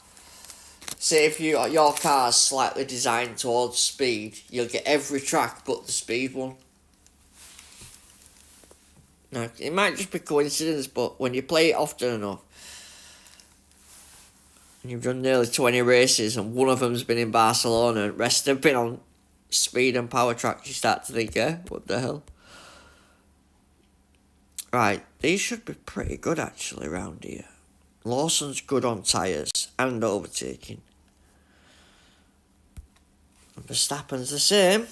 S2: Say if your car's slightly designed towards speed, you'll get every track but the speed one. Now, it might just be coincidence, but when you play it often enough, and you've done nearly 20 races and one of them's been in Barcelona and the rest have been on speed and power tracks, you start to think, what the hell? Right, these should be pretty good actually around here. Lawson's good on tyres and overtaking. And Verstappen's the same.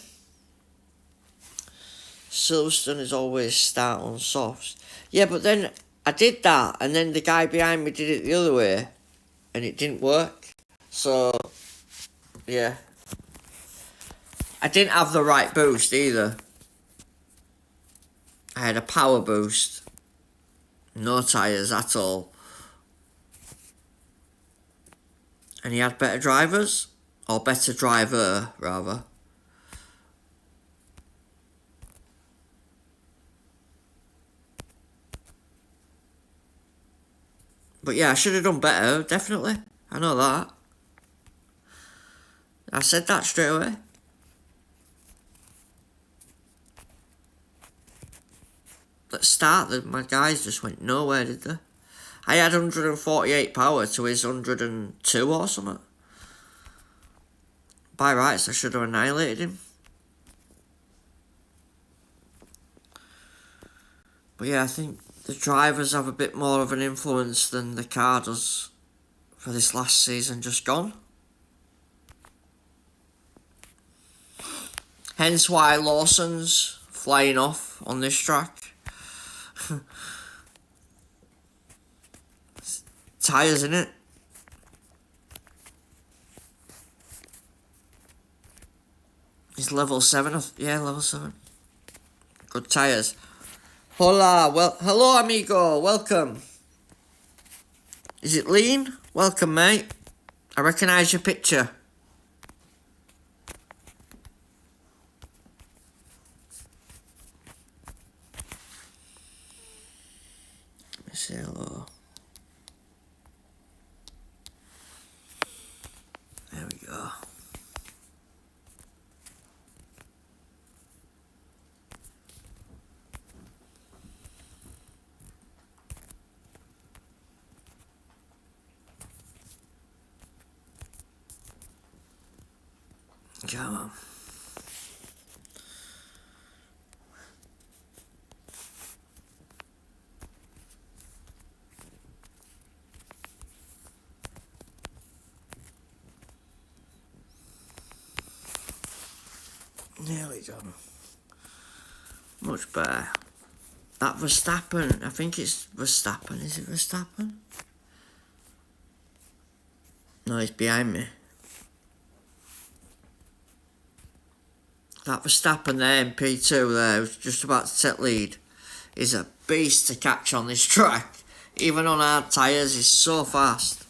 S2: Silverstone is always start on softs. Yeah, but then I did that and then the guy behind me did it the other way and it didn't work. So, yeah. I didn't have the right boost either. I had a power boost. No tyres at all. And he had better drivers. Or better driver, rather. But yeah, I should have done better, definitely. I know that. I said that straight away. At the start, my guys just went nowhere, did they? I had 148 power to his 102 or something. By rights, I should have annihilated him. But yeah, I think the drivers have a bit more of an influence than the car does for this last season just gone. Hence why Lawson's flying off on this track. Tyres, innit? He's level 7. Yeah, level 7. Good tyres. Hola, well, hello amigo, welcome. Is it Lean? Welcome, mate. I recognise your picture. Let me say hello. There we go. Come on. Nearly done. Much better. That Verstappen, I think it's Verstappen. Is it Verstappen? No, he's behind me. That Verstappen there in P2 there, who's just about to take lead, is a beast to catch on this track. Even on hard tyres, he's so fast.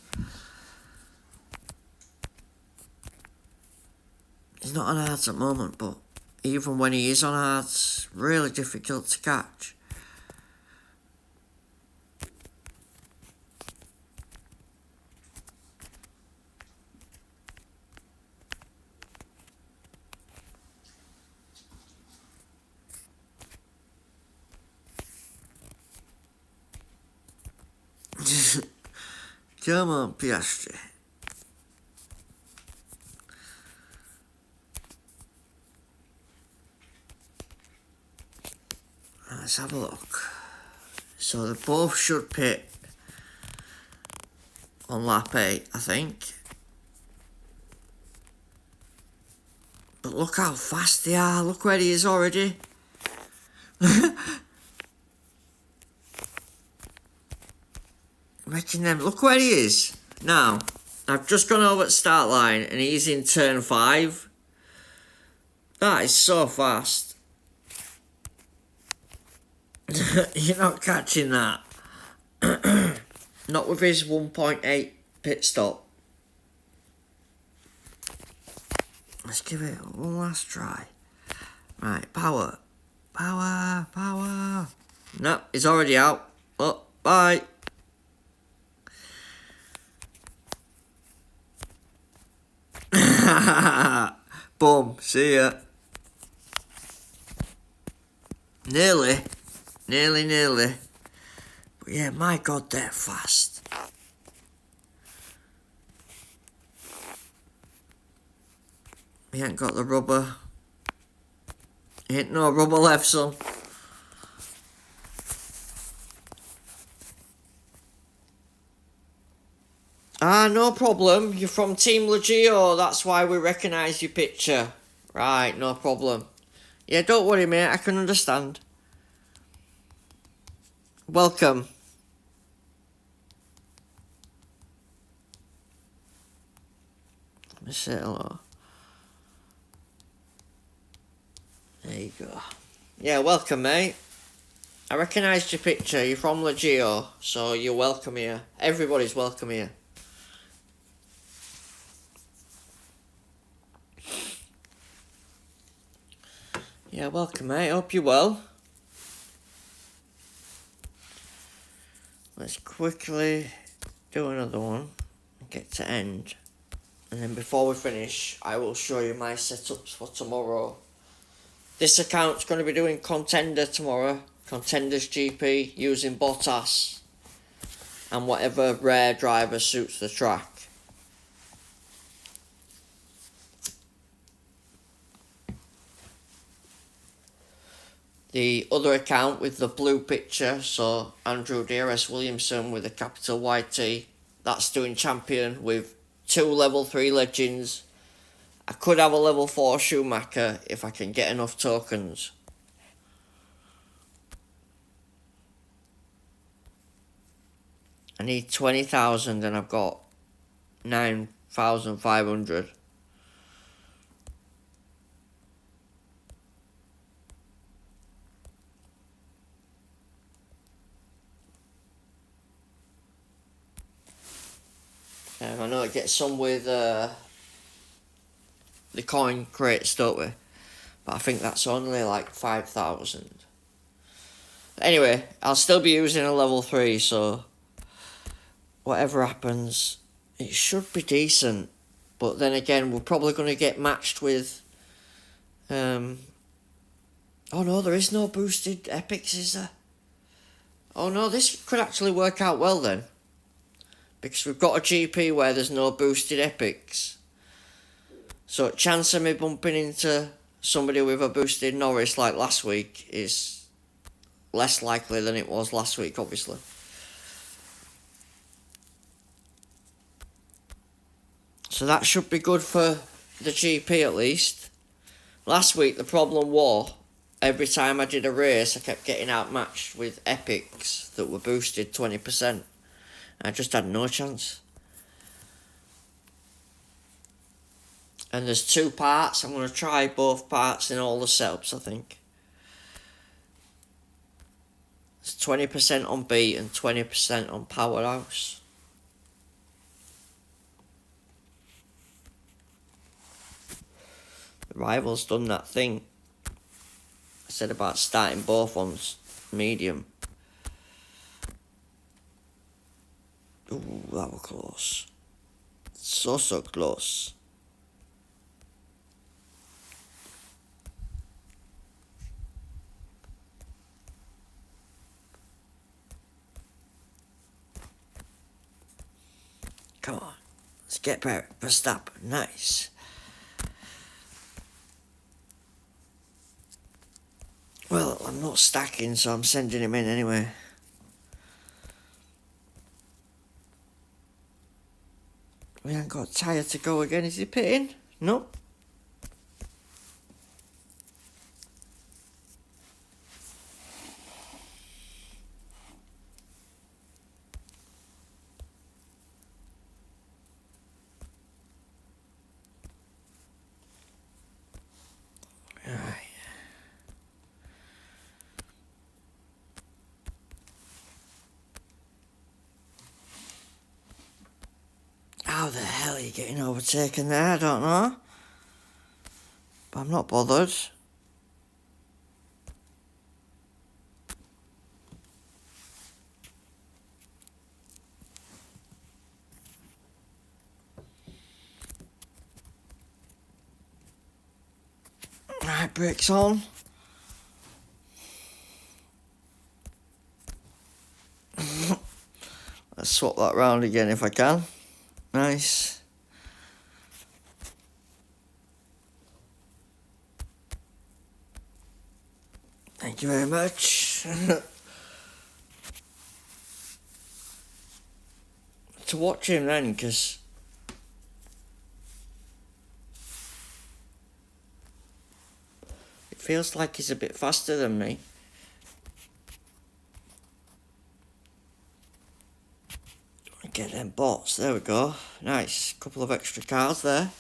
S2: He's not on hards at the moment, but even when he is on hards, really difficult to catch. Come on, Piastri. Let's have a look. So they both should pit on lap 8, I think. But look how fast they are. Look where he is already. Making them. Look where he is. Now, I've just gone over at start line and he's in turn 5. That is so fast. You're not catching that. Not with his 1.8 pit stop. Let's give it one last try. Right, power. Power, power. No, he's already out. Oh, bye. Boom, see ya. Nearly. But yeah, my God, they're fast. He ain't got the rubber. Ain't no rubber left, son. Ah, no problem. You're from Team Legio. That's why we recognise your picture. Right, no problem. Yeah, don't worry, mate. I can understand. Welcome. Let me say hello. There you go. Yeah, welcome, mate. I recognised your picture. You're from Legio, so you're welcome here. Everybody's welcome here. Yeah, welcome, mate. Hope you're well. Let's quickly do another one and get to end. And then before we finish, I will show you my setups for tomorrow. This account's going to be doing Contender tomorrow. Contenders GP using Bottas. And whatever rare driver suits the track. the other account with the blue picture, so Andrew DRS Williamson with a capital YT, that's doing champion with 2 level 3 legends. I could have a level 4 Schumacher if I can get enough tokens. I need 20,000 and I've got 9,500. I know it gets some with the coin crates, don't we? But I think that's only like 5,000. Anyway, I'll still be using a level 3, so whatever happens, it should be decent. But then again, we're probably going to get matched with... Oh no, there is no boosted epics, is there? Oh no, this could actually work out well then. Because we've got a GP where there's no boosted epics. So chance of me bumping into somebody with a boosted Norris like last week is less likely than it was last week, obviously. So that should be good for the GP at least. Last week the problem was, every time I did a race I kept getting outmatched with epics that were boosted 20%. I just had no chance. And there's 2 parts. I'm going to try both parts in all the setups, I think. It's 20% on beat and 20% on powerhouse. The rival's done that thing I said about starting both on medium. Ooh, that was close. So close. Come on. Let's get Verstappen. Nice. Well, I'm not stacking, so I'm sending him in anyway. We haven't got a tyre to go again. Is he pitting? No. Right. How the hell are you getting overtaken there? I don't know. But I'm not bothered. Right, brakes on. Let's swap that round again if I can. Nice. Thank you very much. To watch him then, because it feels like he's a bit faster than me. Get them bots, there we go. Nice, couple of extra cars there.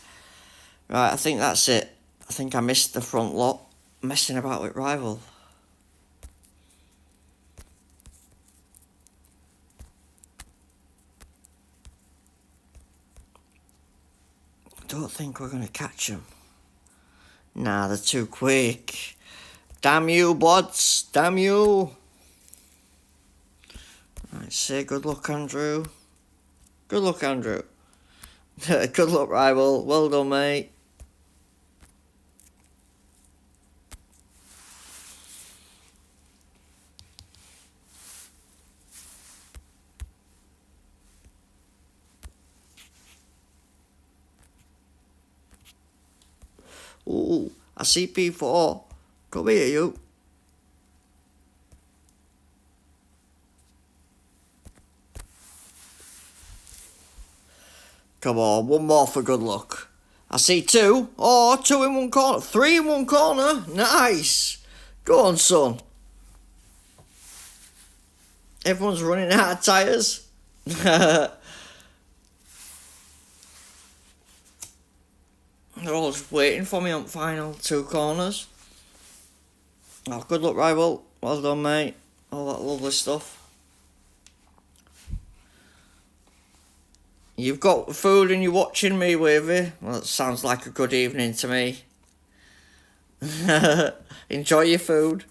S2: Right, I think that's it. I think I missed the front lot, messing about with rival. I don't think we're going to catch them. Nah, they're too quick. Damn you, bots, damn you. Right, say good luck, Andrew. Good luck, Andrew. Good luck, rival. Well done, mate. Ooh, I see P4. Come here, you. Come on, one more for good luck. I see two. Oh, two in one corner. Three in one corner. Nice. Go on, son. Everyone's running out of tyres. They're all just waiting for me on final two corners. Oh, good luck, rival. Well done, mate. All that lovely stuff. You've got food and you're watching me, Wavy. Well, it sounds like a good evening to me. Enjoy your food.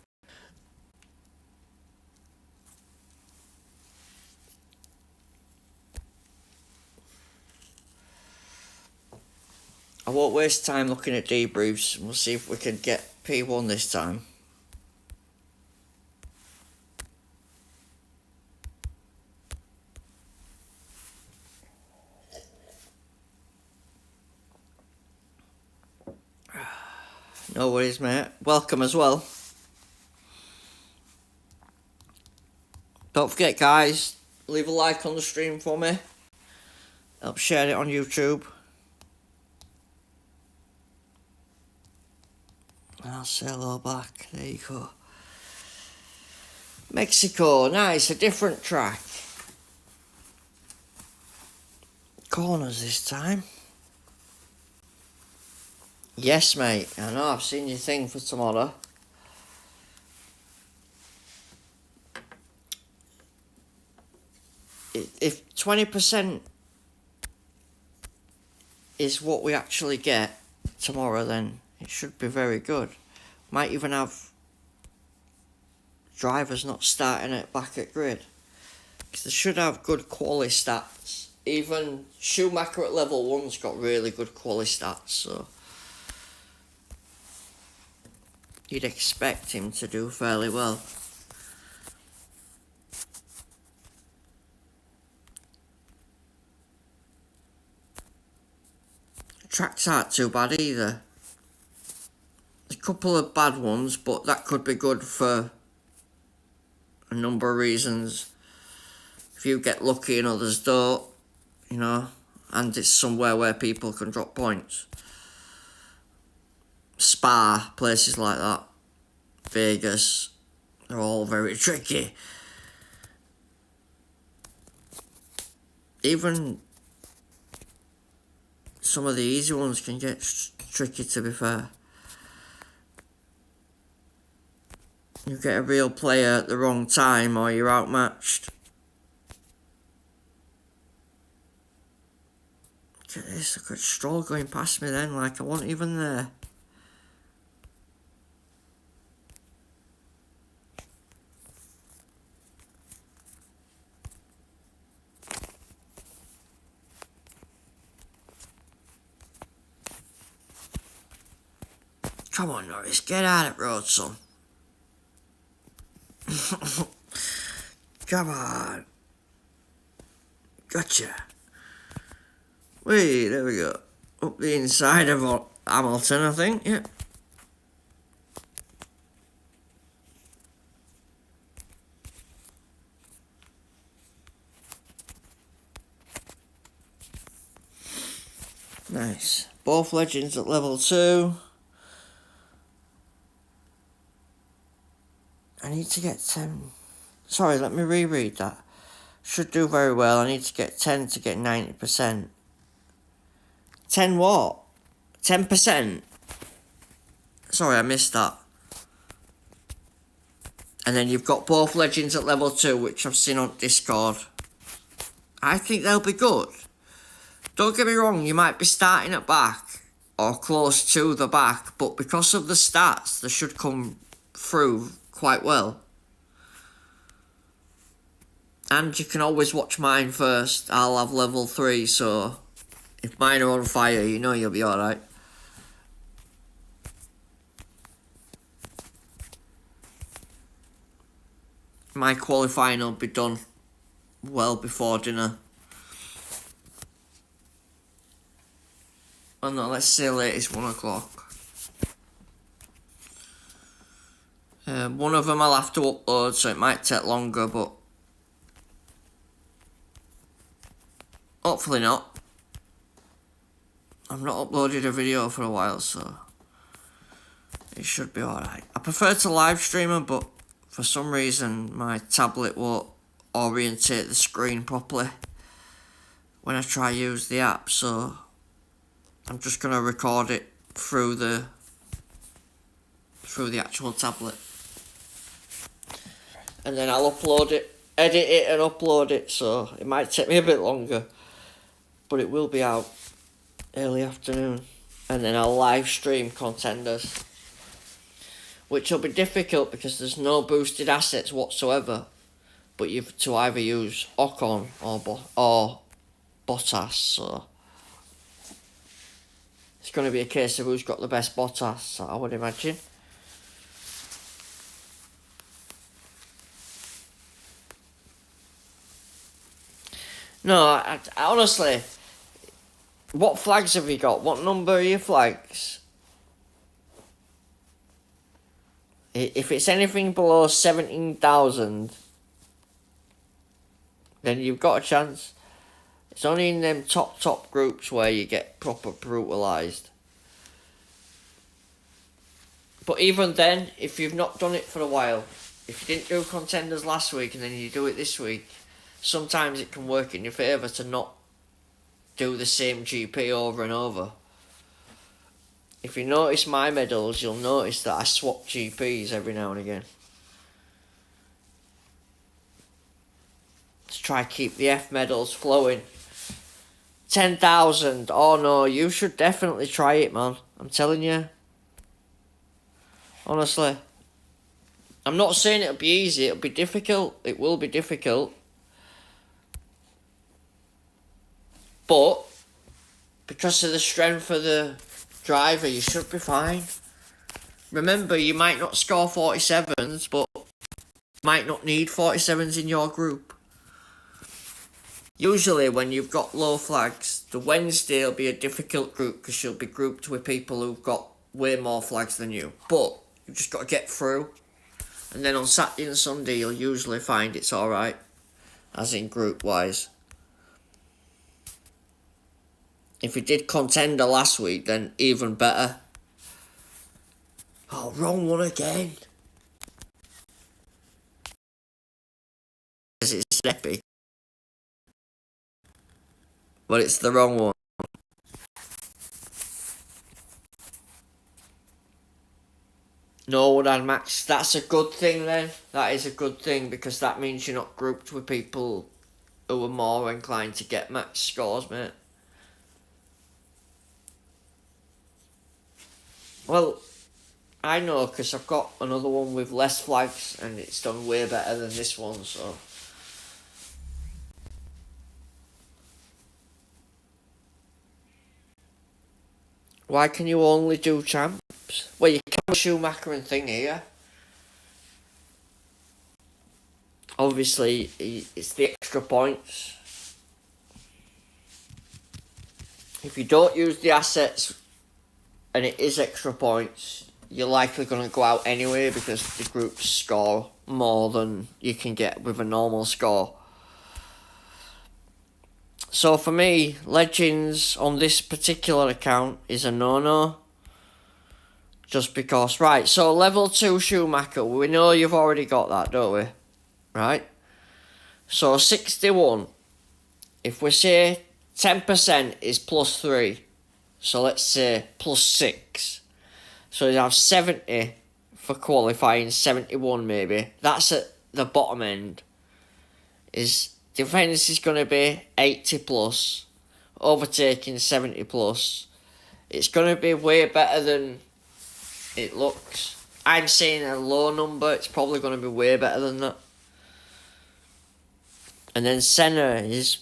S2: I won't waste time looking at debriefs. We'll see if we can get P1 this time. No worries, mate. Welcome as well. Don't forget, guys, leave a like on the stream for me. Help share it on YouTube. And I'll say hello back. There you go. Mexico, nice, a different track. Corners this time. Yes, mate. I know, I've seen your thing for tomorrow. If 20% is what we actually get tomorrow, then it should be very good. Might even have drivers not starting it back at grid. Because they should have good quality stats. Even Schumacher at level 1's got really good quality stats, so you'd expect him to do fairly well. Tracks aren't too bad either. A couple of bad ones, but that could be good for a number of reasons. If you get lucky and others don't, you know, and it's somewhere where people can drop points. Spa, places like that, Vegas, they're all very tricky. Even some of the easy ones can get tricky, to be fair. You get a real player at the wrong time or you're outmatched. Look at this, look at Stroll going past me then, like I wasn't even there. Come on, Norris, get out of the road, son. Come on. Gotcha. Wait, there we go. Up the inside of Hamilton, I think, yeah. Nice. Both legends at level 2. I need to get 10. Sorry, let me reread that. Should do very well. I need to get 10 to get 90%. 10 what? 10%? Sorry, I missed that. And then you've got both legends at level 2, which I've seen on Discord. I think they'll be good. Don't get me wrong, you might be starting at back or close to the back, but because of the stats, they should come through quite well. And you can always watch mine first. I'll have level 3, so if mine are on fire, you know you'll be alright. My qualifying will be done well before dinner. Oh no, let's say latest 1 o'clock. One of them I'll have to upload, so it might take longer, but hopefully not. I've not uploaded a video for a while, so it should be alright. I prefer to live stream them, but for some reason my tablet won't orientate the screen properly when I try to use the app, so I'm just going to record it through the actual tablet. And then I'll edit it and upload it, so it might take me a bit longer, but it will be out early afternoon. And then I'll live stream Contenders, which will be difficult because there's no boosted assets whatsoever, but you've to either use Ocon or Bottas, so it's going to be a case of who's got the best Bottas, I would imagine. No, I honestly, what flags have you got? What number are your flags? If it's anything below 17,000, then you've got a chance. It's only in them top groups where you get proper brutalised. But even then, if you've not done it for a while, if you didn't do Contenders last week and then you do it this week, sometimes it can work in your favour to not do the same GP over and over. If you notice my medals, you'll notice that I swap GPs every now and again, to try keep the F medals flowing. 10,000. Oh no, you should definitely try it, man. I'm telling you. Honestly. I'm not saying it'll be easy. It'll be difficult. It will be difficult. But because of the strength of the driver, you should be fine. Remember, you might not score 47s, but you might not need 47s in your group. Usually when you've got low flags, the Wednesday will be a difficult group because you'll be grouped with people who've got way more flags than you. But you've just got to get through. And then on Saturday and Sunday you'll usually find it's alright, as in group wise. If you did Contender last week, then even better. Oh, wrong one again. It's snappy. But it's the wrong one. No, Dan Max, that's a good thing then. That is a good thing because that means you're not grouped with people who are more inclined to get max scores, mate. Well, I know because I've got another one with less flags and it's done way better than this one, so. Why can you only do champs? Well, you can with Schumacher and thing here. Obviously, it's the extra points. If you don't use the assets and it is extra points, you're likely going to go out anyway because the groups score more than you can get with a normal score. So for me, Legends on this particular account is a no-no. Just because, right, so level 2 Schumacher, we know you've already got that, don't we? Right? So 61, if we say 10% is plus 3, so let's say plus 6. So you have 70 for qualifying, 71 maybe. That's at the bottom end. Defence is going to be 80 plus, overtaking 70 plus. It's going to be way better than it looks. I'm saying a low number, it's probably going to be way better than that. And then Senna is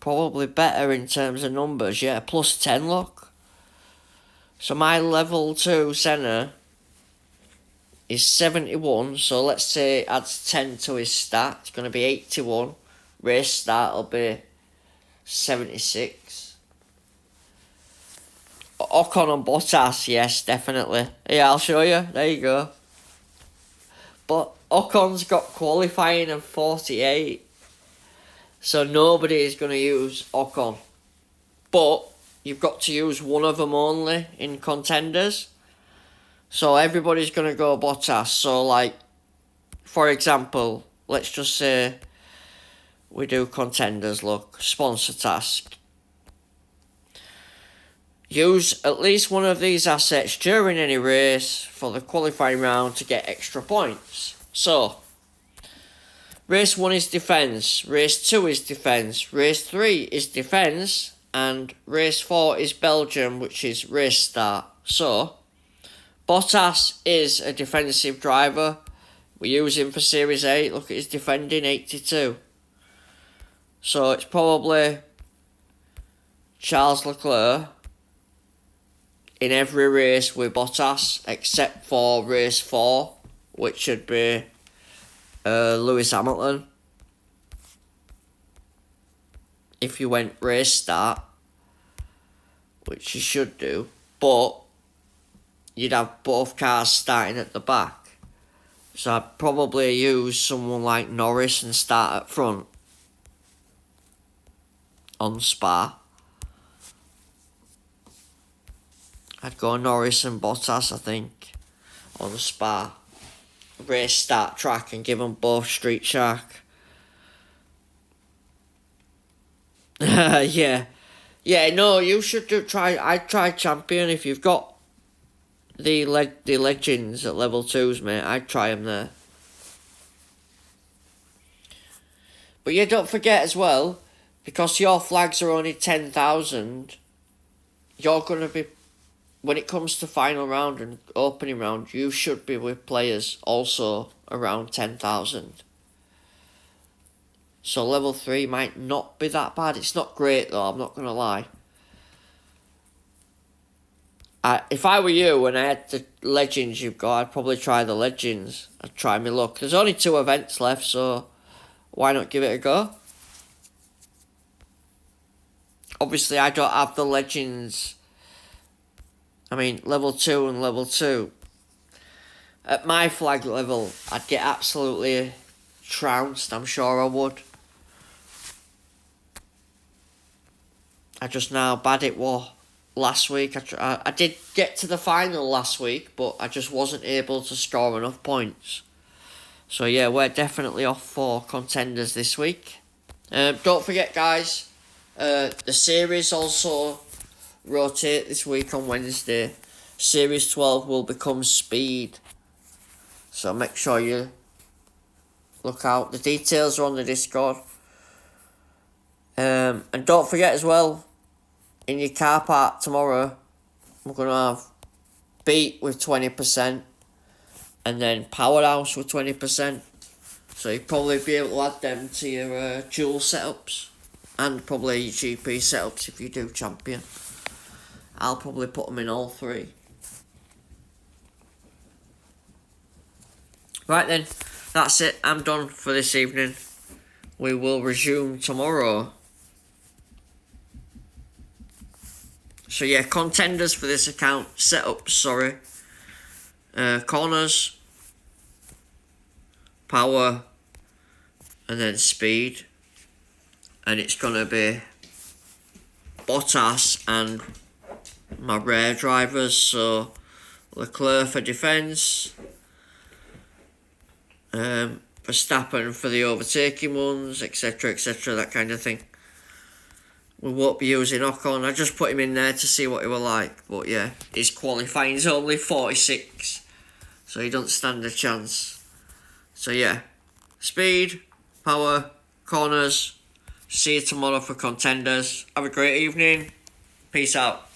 S2: probably better in terms of numbers, yeah, plus 10 look. So my level 2 Senna is 71, so let's say it adds 10 to his stat, it's going to be 81. Race start will be 76. Ocon and Bottas, yes, definitely. Yeah, I'll show you. There you go. But Ocon's got qualifying of 48. So nobody is going to use Ocon. But you've got to use one of them only in contenders. So everybody's going to go Bottas. So like, for example, let's just say we do contenders, look, sponsor task. Use at least one of these assets during any race for the qualifying round to get extra points. So, race 1 is defence, race 2 is defence, race 3 is defence, and race 4 is Belgium, which is race start. So, Bottas is a defensive driver. We use him for Series 8. Look at his defending, 82. So it's probably Charles Leclerc in every race with Bottas, except for race 4, which should be Lewis Hamilton. If you went race start, which you should do, but you'd have both cars starting at the back. So I'd probably use someone like Norris and start at front on Spa. I'd go Norris and Bottas, I think, on Spa. Race start track and give them both Street Shark. Yeah. Yeah, no, you should I'd try Champion if you've got the legends at level 2s, mate. I'd try them there. But yeah, don't forget as well, because your flags are only 10,000, you're going to be, when it comes to final round and opening round, you should be with players also around 10,000. So level 3 might not be that bad. It's not great though, I'm not going to lie. If I were you and I had the legends you've got, I'd probably try the legends. I'd try my luck. There's only 2 events left, so why not give it a go? Obviously, I don't have the legends. I mean, level 2 and level 2. At my flag level, I'd get absolutely trounced. I'm sure I would. I just know how bad it was last week. I did get to the final last week, but I just wasn't able to score enough points. So yeah, we're definitely off for contenders this week. Don't forget, guys, the series also rotate this week on Wednesday. Series 12 will become Speed. So make sure you look out. The details are on the Discord. And don't forget as well, in your car park tomorrow, we're going to have Beat with 20% and then Powerhouse with 20%. So you'll probably be able to add them to your dual setups and probably your GP setups if you do Champion. I'll probably put them in all 3. Right then, that's it. I'm done for this evening. We will resume tomorrow. So yeah, contenders for this account, setups, sorry. Corners, power, and then speed. And it's going to be Bottas and my rare drivers. So Leclerc for defence. Verstappen for the overtaking ones, etc, that kind of thing. We won't be using Ocon. I just put him in there to see what he was like. But yeah, his qualifying's only 46. So he doesn't stand a chance. So yeah, speed, power, corners. See you tomorrow for contenders. Have a great evening. Peace out.